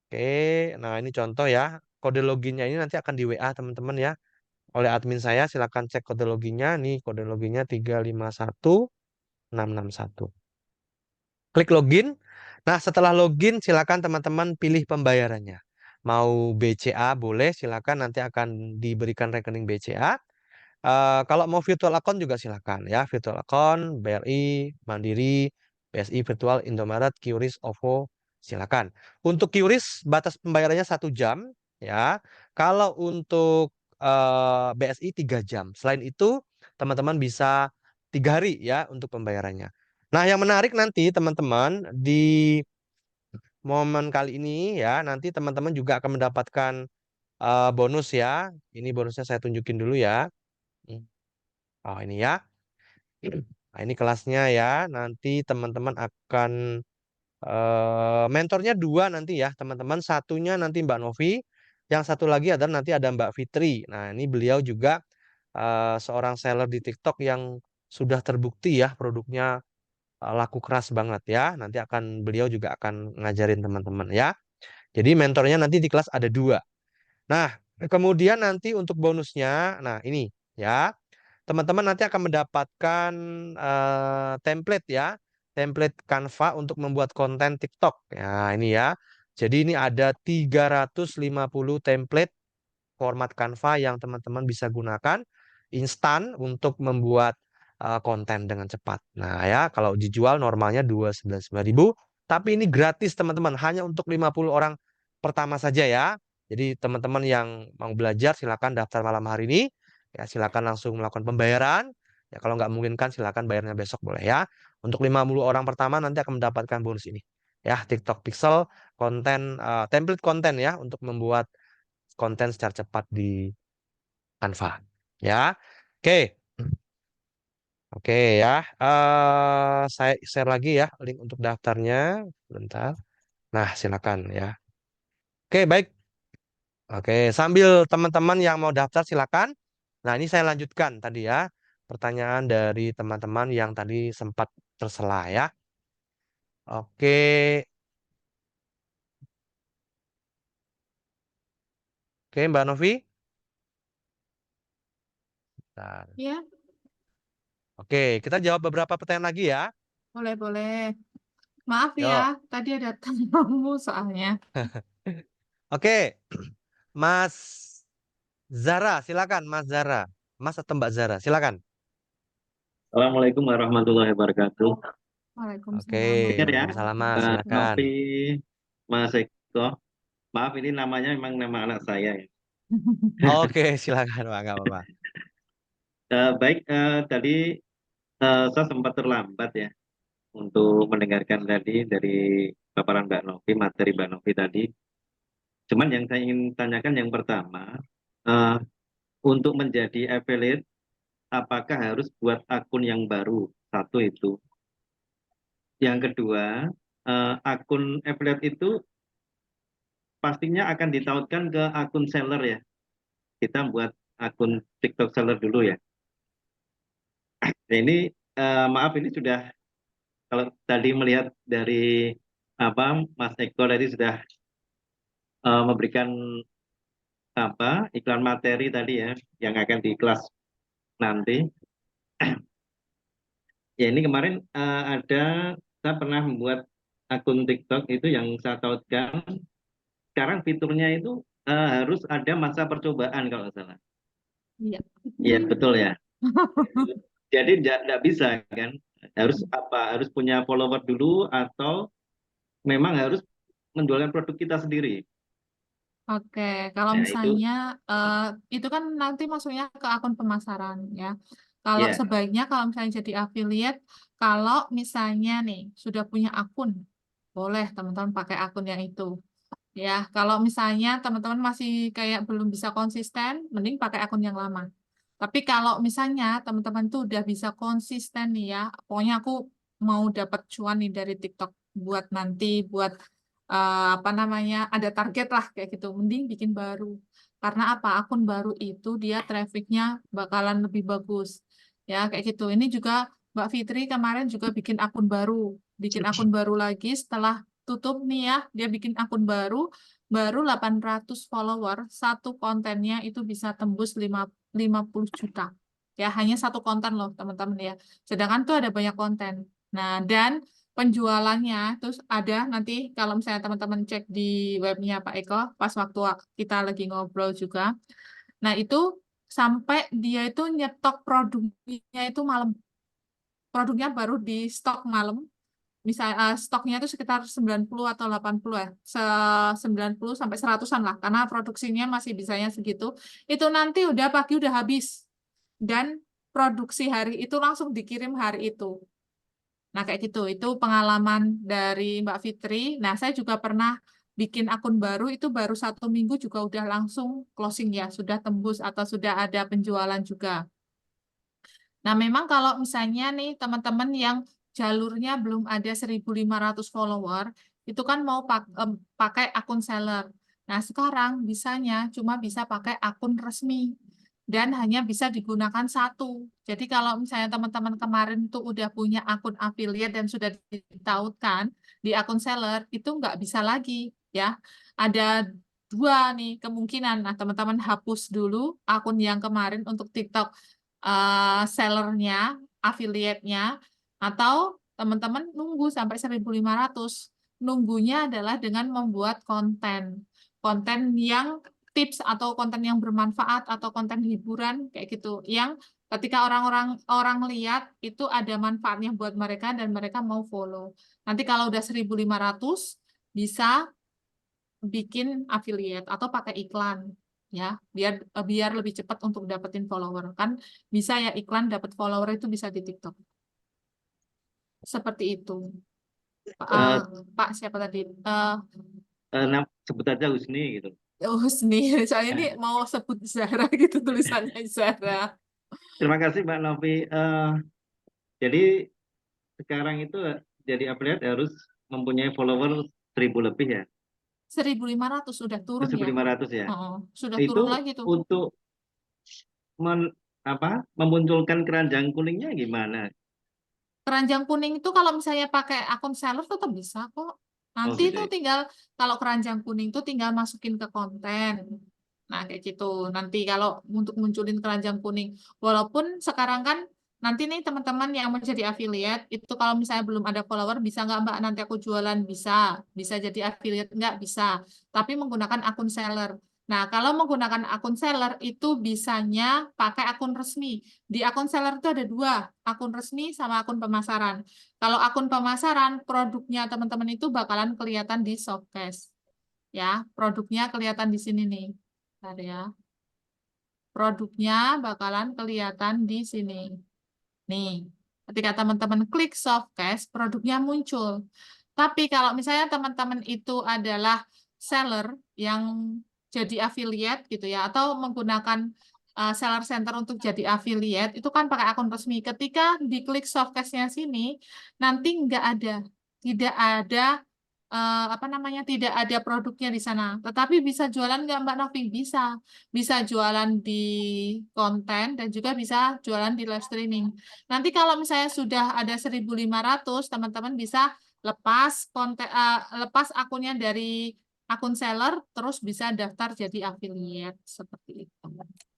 Oke, nah ini contoh ya. Kode loginnya ini nanti akan di WA teman-teman ya. Oleh admin saya, silakan cek kode loginnya. Nih kode loginnya 351661. Klik login. Nah, setelah login silakan teman-teman pilih pembayarannya. Mau BCA boleh, silakan nanti akan diberikan rekening BCA. Kalau mau virtual account juga silakan ya. Virtual account, BRI, Mandiri, BSI Virtual, Indomaret, QRIS, OVO, silakan. Untuk QRIS batas pembayarannya 1 jam ya. Kalau untuk BSI 3 jam. Selain itu teman-teman bisa 3 hari ya untuk pembayarannya. Nah, yang menarik nanti teman-teman di momen kali ini ya, nanti teman-teman juga akan mendapatkan bonus ya. Ini bonusnya saya tunjukin dulu ya. Oh, ini ya. Nah, ini kelasnya ya. Nanti teman-teman akan mentornya 2 nanti ya, teman-teman. Satunya nanti Mbak Novi, yang satu lagi adalah nanti ada Mbak Fitri. Nah, ini beliau juga seorang seller di TikTok yang sudah terbukti ya produknya laku keras banget ya. Nanti beliau juga akan ngajarin teman-teman ya. Jadi mentornya nanti di kelas ada 2. Nah, kemudian nanti untuk bonusnya, nah ini ya. Teman-teman nanti akan mendapatkan template ya, template Canva untuk membuat konten TikTok. Ya, ini ya. Jadi ini ada 350 template format Canva yang teman-teman bisa gunakan instan untuk membuat konten dengan cepat. Nah, ya, kalau dijual normalnya 299.000, tapi ini gratis teman-teman, hanya untuk 50 orang pertama saja ya. Jadi teman-teman yang mau belajar silakan daftar malam hari ini. Ya, silakan langsung melakukan pembayaran. Ya, kalau nggak memungkinkan silakan bayarnya besok boleh ya. Untuk 50 orang pertama nanti akan mendapatkan bonus ini. Ya, TikTok Pixel konten template konten ya untuk membuat konten secara cepat di Canva. Ya. Oke. Oke ya. Saya share lagi ya link untuk daftarnya. Bentar. Nah, silakan ya. Oke, baik. Oke, sambil teman-teman yang mau daftar silakan. Nah, ini saya lanjutkan tadi ya. Pertanyaan dari teman-teman yang tadi sempat tersela ya. Oke. Oke, Mbak Novi. Bentar. Ya, Oke, kita jawab beberapa pertanyaan lagi ya. boleh. Maaf Yuk. ya, tadi ada tamu soalnya. Oke, Mas Zara, silakan Mas Zara. Mas atau Mbak Zara, silakan. Assalamualaikum warahmatullahi wabarakatuh. Oke, Waalaikumsalam Dengar ya, waalaikumsalam Mas, warahmatullahi silakan. Novi, Mas Eko. Maaf ini namanya memang nama anak saya ya. Oke, silakan Pak, nggak apa-apa. Baik, tadi saya sempat terlambat ya untuk mendengarkan tadi dari paparan Mbak Novi, materi Mbak Novi tadi. Cuman yang saya ingin tanyakan yang pertama, eh, untuk menjadi affiliate, apakah harus buat akun yang baru? Satu itu. Yang kedua, akun affiliate itu pastinya akan ditautkan ke akun seller ya. Kita buat akun TikTok seller dulu ya. Nah, ini maaf ini sudah, kalau tadi melihat dari apa Mas Eko tadi sudah memberikan iklan materi tadi ya yang akan di kelas nanti. Ya ini kemarin saya pernah membuat akun TikTok itu yang saya tautkan. Sekarang fiturnya itu harus ada masa percobaan kalau nggak salah. Iya. Iya betul ya. Jadi tidak bisa kan, harus punya follower dulu atau memang harus menjualkan produk kita sendiri. Oke, kalau Nah itu misalnya itu kan nanti masuknya ke akun pemasaran ya. Kalau ya. sebaiknya kalau misalnya jadi affiliate, kalau misalnya nih sudah punya akun, boleh teman-teman pakai akun yang itu. Ya, kalau misalnya teman-teman masih kayak belum bisa konsisten, mending pakai akun yang lama. Tapi kalau misalnya teman-teman tuh udah bisa konsisten nih ya, pokoknya aku mau dapat cuan nih dari TikTok buat nanti, buat apa namanya, ada target lah kayak gitu, mending bikin baru. Karena apa? Akun baru itu dia trafficnya bakalan lebih bagus. Ya, kayak gitu. Ini juga Mbak Fitri kemarin juga bikin akun baru lagi setelah tutup nih ya, dia bikin akun baru 800 follower, satu kontennya itu bisa tembus 50 juta. Ya, hanya satu konten loh, teman-teman ya. Sedangkan tuh ada banyak konten. Nah, dan penjualannya terus ada nanti kalau misalnya teman-teman cek di webnya Pak Eko, pas waktu kita lagi ngobrol juga. Nah, itu sampai dia itu nyetok produknya itu malam. Produknya baru di stok malam, misal stoknya itu sekitar 90 atau 80 ya, 90 sampai 100-an lah, karena produksinya masih bisanya segitu. Itu nanti udah pagi udah habis. Dan produksi hari itu langsung dikirim hari itu. Nah, kayak gitu. Itu pengalaman dari Mbak Fitri. Nah, saya juga pernah bikin akun baru, itu baru 1 minggu juga udah langsung closing ya, sudah tembus atau sudah ada penjualan juga. Nah, memang kalau misalnya nih teman-teman yang jalurnya belum ada 1.500 follower, itu kan mau pakai akun seller. Nah, sekarang bisanya cuma bisa pakai akun resmi dan hanya bisa digunakan satu. Jadi kalau misalnya teman-teman kemarin tuh udah punya akun affiliate dan sudah ditautkan di akun seller, itu nggak bisa lagi ya. Ada dua nih kemungkinan. Nah, teman-teman hapus dulu akun yang kemarin untuk TikTok sellernya, affiliate-nya, atau teman-teman nunggu sampai 1.500. Nunggunya adalah dengan membuat konten. Konten yang tips atau konten yang bermanfaat atau konten hiburan kayak gitu. Yang ketika orang lihat itu ada manfaatnya buat mereka dan mereka mau follow. Nanti kalau udah 1.500 bisa bikin affiliate atau pakai iklan ya, biar lebih cepat untuk dapetin follower. Kan bisa ya iklan dapat follower itu bisa di TikTok. Seperti itu. Eh, Pak siapa tadi? Sebut aja Husni gitu. Husni, soalnya ini mau sebut Zara gitu tulisannya Zara. Terima kasih Mbak Novi. Jadi sekarang itu jadi affiliate harus mempunyai follower 1.000 lebih ya. 1.500 sudah turun ya. 1.500 ya. Sudah Itu turun lagi tuh. untuk memunculkan keranjang kuningnya gimana? Keranjang kuning itu kalau misalnya pakai akun seller tetap bisa kok. Nanti gitu itu ya. tinggal kalau keranjang kuning itu tinggal masukin ke konten. Nah, kayak gitu. Nanti kalau untuk munculin keranjang kuning, walaupun sekarang kan nanti nih teman-teman yang mau jadi affiliate itu kalau misalnya belum ada follower bisa nggak Mbak nanti aku jualan bisa jadi affiliate nggak bisa, tapi menggunakan akun seller. Nah, kalau menggunakan akun seller itu bisanya pakai akun resmi. Di akun seller itu ada dua, akun resmi sama akun pemasaran. Kalau akun pemasaran, produknya teman-teman itu bakalan kelihatan di Shopcase. Ya, produknya kelihatan di sini nih. Bentar ya. Produknya bakalan kelihatan di sini. Nih, ketika teman-teman klik Shopcase, produknya muncul. Tapi kalau misalnya teman-teman itu adalah seller yang jadi affiliate gitu ya, atau menggunakan seller center untuk jadi affiliate, itu kan pakai akun resmi. Ketika diklik Shopcase-nya sini, nanti tidak ada apa namanya, tidak ada produknya di sana. Tetapi bisa jualan nggak Mbak Novi? Bisa jualan di konten dan juga bisa jualan di live streaming. Nanti kalau misalnya sudah ada 1.500, teman-teman bisa lepas akunnya dari akun seller, terus bisa daftar jadi affiliate seperti itu.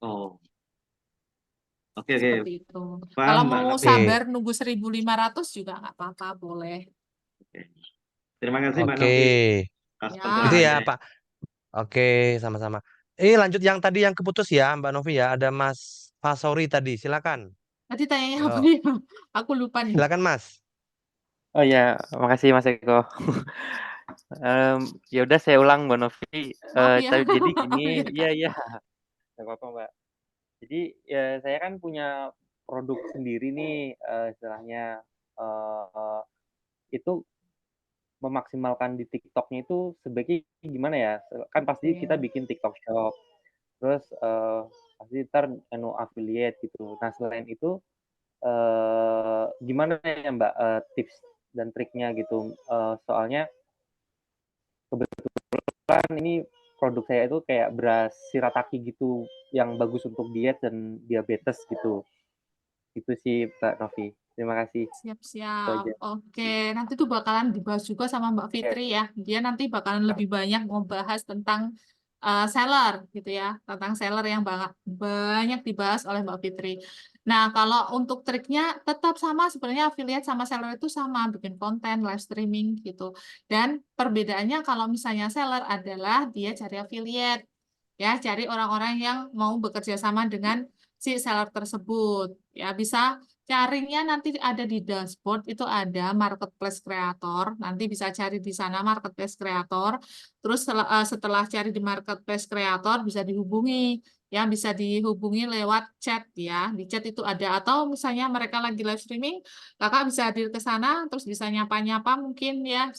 Oh, oke, Seperti itu. paham Kalau Mbak mau Novi. sabar nunggu 1.500 juga nggak apa-apa, boleh. Oke. Terima kasih Mbak Oke, Novi atas Ya. itu ya pencerahannya. Pak. Oke, sama-sama. Lanjut yang tadi yang keputus ya, Mbak Novi ya. Ada Mas Fasori tadi, silakan. Tadi tanyanya apa Yo, ya? Aku lupa nih. silakan Mas. Oh ya, makasih Mas Eko. Ya udah saya ulang Mbak Novi. Maaf ya. Jadi Maaf gini, ya, iya Kak. nggak apa-apa Mbak. Jadi ya saya kan punya produk sendiri nih, istilahnya itu memaksimalkan di TikTok-nya itu sebaiknya gimana ya? Kan pasti kita Oke. bikin TikTok Shop, terus pasti ntar affiliate gitu. Nah selain itu gimana ya Mbak tips dan triknya gitu? Soalnya kebetulan ini produk saya itu kayak beras shirataki gitu yang bagus untuk diet dan diabetes gitu. Itu sih Mbak Novi. Terima kasih. Itu Siap-siap. aja. Oke, nanti tuh bakalan dibahas juga sama Mbak Ya, Fitri ya. Dia nanti bakalan lebih banyak membahas tentang seller gitu ya, tentang seller yang banyak dibahas oleh Mbak Fitri. Nah, kalau untuk triknya tetap sama sebenarnya affiliate sama seller itu sama, bikin konten, live streaming gitu. Dan perbedaannya kalau misalnya seller adalah dia cari affiliate ya, cari orang-orang yang mau bekerja sama dengan si seller tersebut. Ya, bisa carinya nanti ada di dashboard, itu ada marketplace creator. Nanti bisa cari di sana marketplace creator. Terus setelah cari di marketplace creator bisa dihubungi. Ya, bisa dihubungi lewat chat ya. Di chat itu ada, atau misalnya mereka lagi live streaming, kakak bisa hadir ke sana, terus bisa nyapa-nyapa mungkin ya.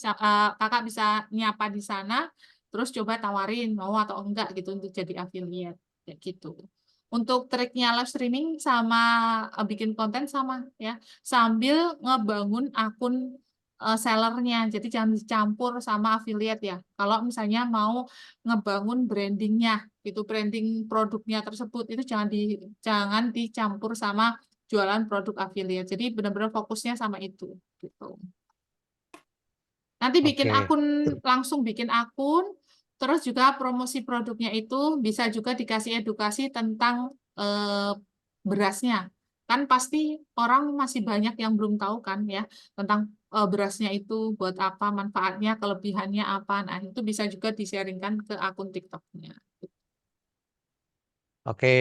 Kakak bisa nyapa di sana, terus coba tawarin mau atau enggak gitu untuk jadi affiliate kayak gitu. Untuk triknya live streaming sama bikin konten sama ya, sambil ngebangun akun sellernya. Jadi jangan dicampur sama affiliate ya. Kalau misalnya mau ngebangun brandingnya, itu branding produknya tersebut itu jangan dicampur sama jualan produk affiliate. Jadi benar-benar fokusnya sama itu gitu. Nanti Oke, langsung bikin akun, terus juga promosi produknya itu bisa juga dikasih edukasi tentang berasnya. Kan pasti orang masih banyak yang belum tahu kan ya tentang berasnya itu buat apa, manfaatnya, kelebihannya apa. Nah, itu bisa juga di-sharingkan ke akun TikTok-nya. oke,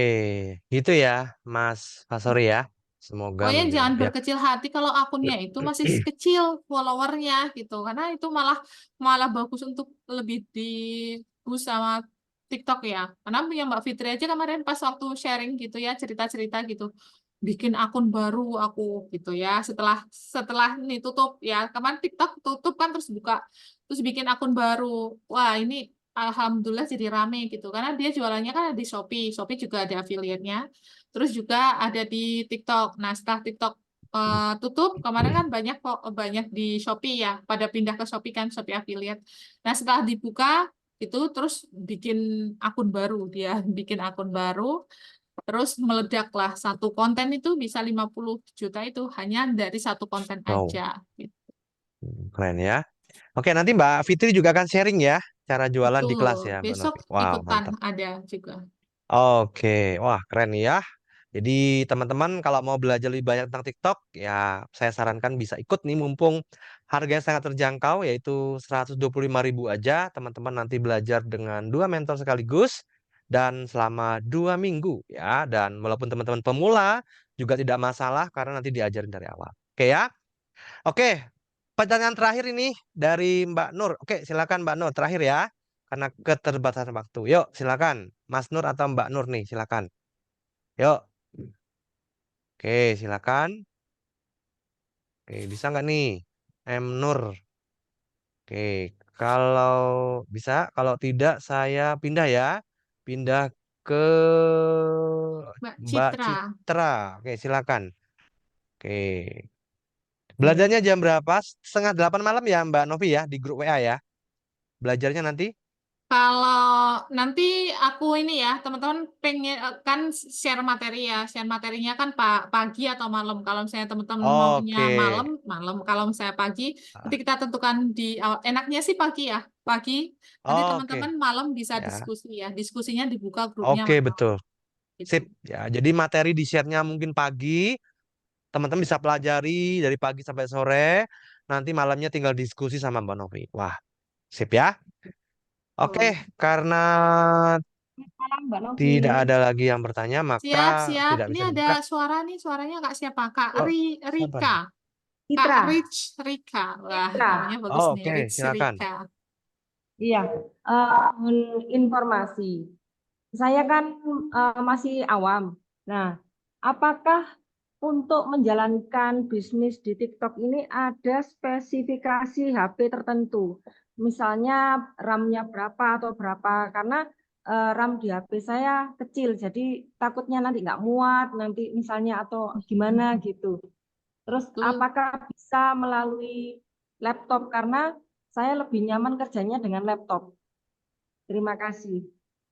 gitu ya, Mas Fasori ya. Semoga Pokoknya menjawab jangan ya. berkecil hati kalau akunnya itu masih kecil followernya gitu, karena itu malah malah bagus untuk lebih di boost sama TikTok ya. Karena punya Mbak Fitri aja kemarin pas waktu sharing gitu ya cerita-cerita gitu, bikin akun baru aku gitu ya. Setelah setelah ini tutup ya, kemarin TikTok tutup kan terus buka, terus bikin akun baru. Wah ini alhamdulillah jadi rame gitu, karena dia jualannya kan ada di Shopee, Shopee juga ada affiliate-nya. Terus juga ada di TikTok. Nah, setelah TikTok tutup, kemarin kan banyak kok banyak di Shopee ya, pada pindah ke Shopee kan, Shopee affiliate. Nah, setelah dibuka itu terus bikin akun baru dia, bikin akun baru, terus meledaklah satu konten itu bisa 50 juta itu hanya dari satu konten Wow, aja. Gitu. keren ya. Oke, nanti Mbak Fitri juga akan sharing ya cara jualan di kelas Betul. ya, Mbak Besok Novi. Wow, ikutan mantap. ada juga. Oke, wah keren ya. Jadi teman-teman kalau mau belajar lebih banyak tentang TikTok, ya saya sarankan bisa ikut nih mumpung harganya sangat terjangkau yaitu 125.000 aja. Teman-teman nanti belajar dengan dua mentor sekaligus. dan selama 2 minggu ya. Dan walaupun teman-teman pemula juga tidak masalah karena nanti diajarin dari awal. Oke ya. Oke, pertanyaan terakhir ini dari Mbak Nur. Oke, silakan Mbak Nur terakhir ya. Karena keterbatasan waktu. Yuk, silakan. Mas Nur atau Mbak Nur nih, silakan. Yuk. Oke, silakan. Oke, bisa nggak nih? M Nur. Oke, kalau bisa, kalau tidak saya pindah ya. Pindah ke Mbak Mbak Citra. Citra. Oke, silakan. Oke. Oke. Belajarnya jam berapa? 7:30 malam ya Mbak Novi ya di grup WA ya. Belajarnya nanti? Kalau nanti aku ini ya, teman-teman pengen kan share materi ya. Share materinya kan pagi atau malam. Kalau misalnya teman-teman maunya Oke. malam, malam. Kalau misalnya pagi, nanti kita tentukan di awal. Enaknya sih pagi ya, pagi. Nanti Oke. teman-teman malam bisa Ya. diskusi ya. Diskusinya dibuka grupnya Oke, malam. betul. Gitu. Sip. Ya, jadi materi di share-nya mungkin pagi. Teman-teman bisa pelajari dari pagi sampai sore. Nanti malamnya tinggal diskusi sama Mbak Novi. Wah, sip ya. Oke, karena Malam Mbak Novi. tidak ada lagi yang bertanya, maka Siap. tidak Ini bisa ada dibuka. suara nih, suaranya Kak siapa? Kak Oh, siapa Rika. nih? Citra. Kak Rika. Wah, Citra. namanya bagus nih, Oke, silakan. Rika. Iya, informasi. Saya kan masih awam. Nah, apakah untuk menjalankan bisnis di TikTok ini ada spesifikasi HP tertentu? Misalnya RAM-nya berapa atau berapa? Karena RAM di HP saya kecil, jadi takutnya nanti nggak muat, nanti misalnya atau gimana gitu. Terus apakah bisa melalui laptop? Karena saya lebih nyaman kerjanya dengan laptop. Terima kasih.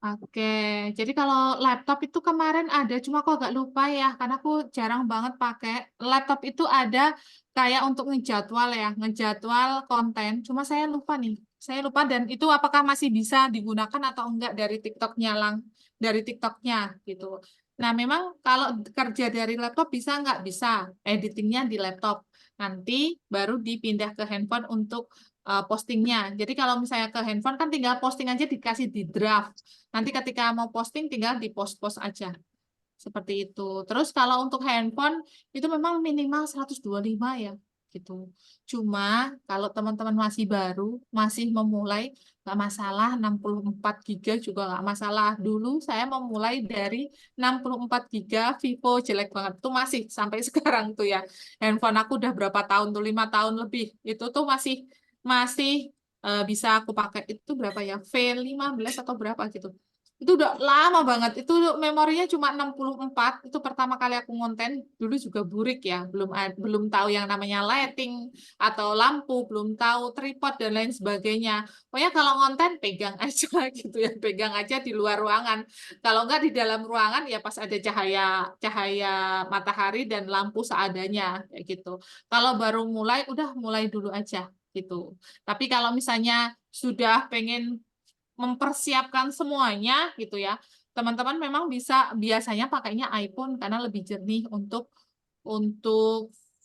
Oke, jadi kalau laptop itu kemarin ada, cuma aku agak lupa ya, karena aku jarang banget pakai. Laptop itu ada kayak untuk ngejadwal ya, ngejadwal konten. Cuma saya lupa nih, saya lupa dan itu apakah masih bisa digunakan atau enggak dari TikToknya dari TikToknya gitu. Nah, memang kalau kerja dari laptop bisa nggak bisa editingnya di laptop. Nanti baru dipindah ke handphone untuk postingnya. Jadi kalau misalnya ke handphone kan tinggal posting aja dikasih di draft. Nanti ketika mau posting tinggal di post-post aja. Seperti itu. Terus kalau untuk handphone itu memang minimal 125 ya gitu. Cuma kalau teman-teman masih baru, masih memulai nggak masalah 64 giga juga nggak masalah. Dulu saya memulai dari 64 giga Vivo jelek banget. Itu masih sampai sekarang tuh ya. Handphone aku udah berapa tahun tuh 5 tahun lebih. Itu tuh masih masih bisa aku pakai itu berapa ya? V15 atau berapa gitu. Itu udah lama banget. Itu memorinya cuma 64. Itu pertama kali aku ngonten dulu juga burik ya. Belum tahu yang namanya lighting atau lampu, belum tahu tripod dan lain sebagainya. Pokoknya kalau ngonten pegang aja gitu ya, pegang aja di luar ruangan. Kalau enggak di dalam ruangan ya pas ada cahaya cahaya matahari dan lampu seadanya kayak gitu. Kalau baru mulai udah mulai dulu aja gitu. Tapi kalau misalnya sudah pengen mempersiapkan semuanya gitu ya. Teman-teman memang bisa biasanya pakainya iPhone karena lebih jernih untuk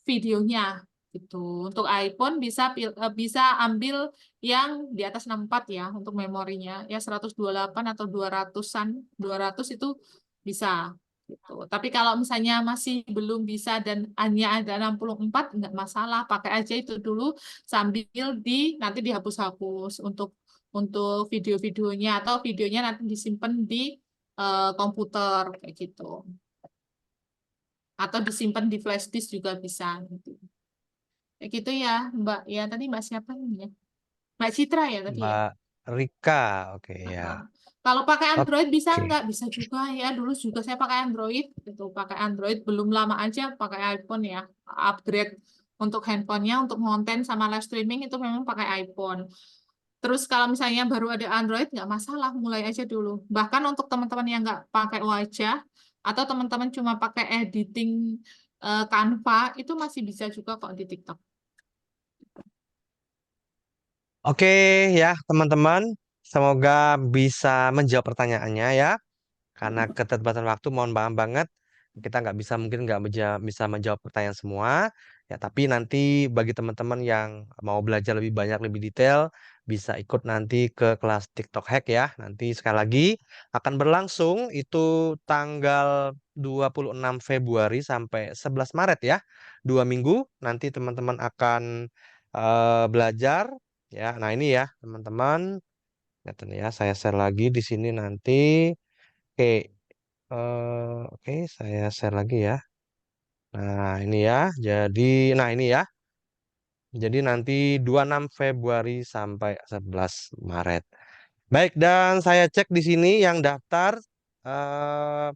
videonya gitu. Untuk iPhone bisa ambil yang di atas 64 ya untuk memorinya. Ya 128 atau 200-an, 200 itu bisa gitu. Tapi kalau misalnya masih belum bisa dan hanya ada 64 nggak masalah, pakai aja itu dulu sambil nanti dihapus-hapus untuk video-videonya atau videonya nanti disimpan di komputer kayak gitu atau disimpan di flash disk juga bisa gitu. Kayak gitu ya Mbak ya tadi Mbak siapa ini ya Mbak Citra ya tadi ya. Mbak Rika, oke ya. Kalau pakai Android bisa Oke. nggak? Bisa juga ya. Dulu juga saya pakai Android gitu. Pakai Android belum lama aja pakai iPhone ya. Upgrade untuk handphonenya untuk konten sama live streaming itu memang pakai iPhone. Terus kalau misalnya baru ada Android nggak masalah, mulai aja dulu. Bahkan untuk teman-teman yang nggak pakai wajah atau teman-teman cuma pakai editing Canva itu masih bisa juga kok di TikTok. Oke ya teman-teman, semoga bisa menjawab pertanyaannya ya. Karena keterbatasan waktu, mohon maaf banget. kita nggak bisa mungkin nggak bisa menjawab pertanyaan semua ya, tapi nanti bagi teman-teman yang mau belajar lebih banyak lebih detail bisa ikut nanti ke kelas TikTok Hack ya. Nanti sekali lagi akan berlangsung itu tanggal 26 Februari sampai 11 Maret ya. 2 minggu nanti teman-teman akan belajar ya. Nah, ini ya teman-teman. Lihat nih ya, saya share lagi di sini nanti. Oke, oke, saya share lagi ya. Nah, ini ya. Nah ini ya. Jadi nanti 26 Februari sampai 11 Maret. Baik, dan saya cek di sini yang daftar eh,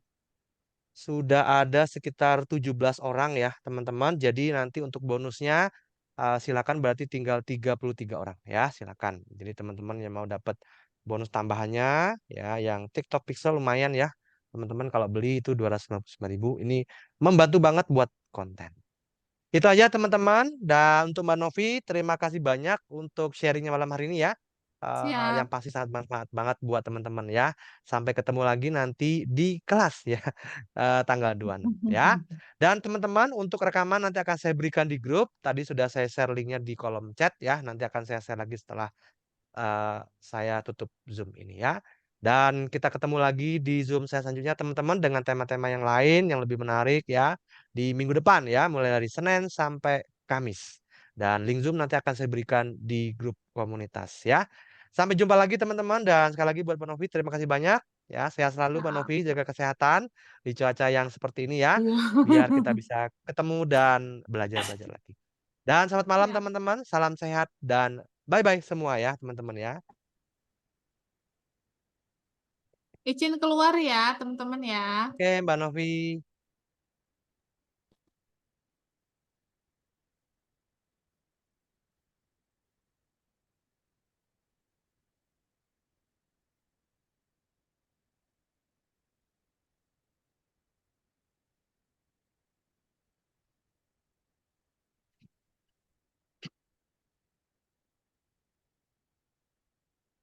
sudah ada sekitar 17 orang ya, teman-teman. Jadi nanti untuk bonusnya silakan berarti tinggal 33 orang ya, silakan. Jadi teman-teman yang mau dapat bonus tambahannya ya, yang TikTok Pixel lumayan ya. Teman-teman kalau beli itu 299.000, ini membantu banget buat konten. Itu aja teman-teman. Dan untuk Mbak Novi, terima kasih banyak untuk sharingnya malam hari ini ya. Siap. Yang pasti sangat bermanfaat banget buat teman-teman ya. Sampai ketemu lagi nanti di kelas ya, tanggal 26 ya. Dan teman-teman untuk rekaman nanti akan saya berikan di grup. Tadi sudah saya share linknya di kolom chat ya. Nanti akan saya share lagi setelah saya tutup Zoom ini ya. Dan kita ketemu lagi di Zoom saya selanjutnya teman-teman dengan tema-tema yang lain yang lebih menarik ya di minggu depan ya, mulai dari Senin sampai Kamis. Dan link Zoom nanti akan saya berikan di grup komunitas ya. Sampai jumpa lagi teman-teman, dan sekali lagi buat Mbak Novi terima kasih banyak ya. Sehat selalu Mbak Ya. Novi, jaga kesehatan di cuaca yang seperti ini ya, Iya. biar kita bisa ketemu dan belajar-belajar lagi. Dan selamat malam Siap. teman-teman, salam sehat dan bye-bye semua ya teman-teman ya. Izin keluar ya, teman-teman ya. Oke Mbak Novi.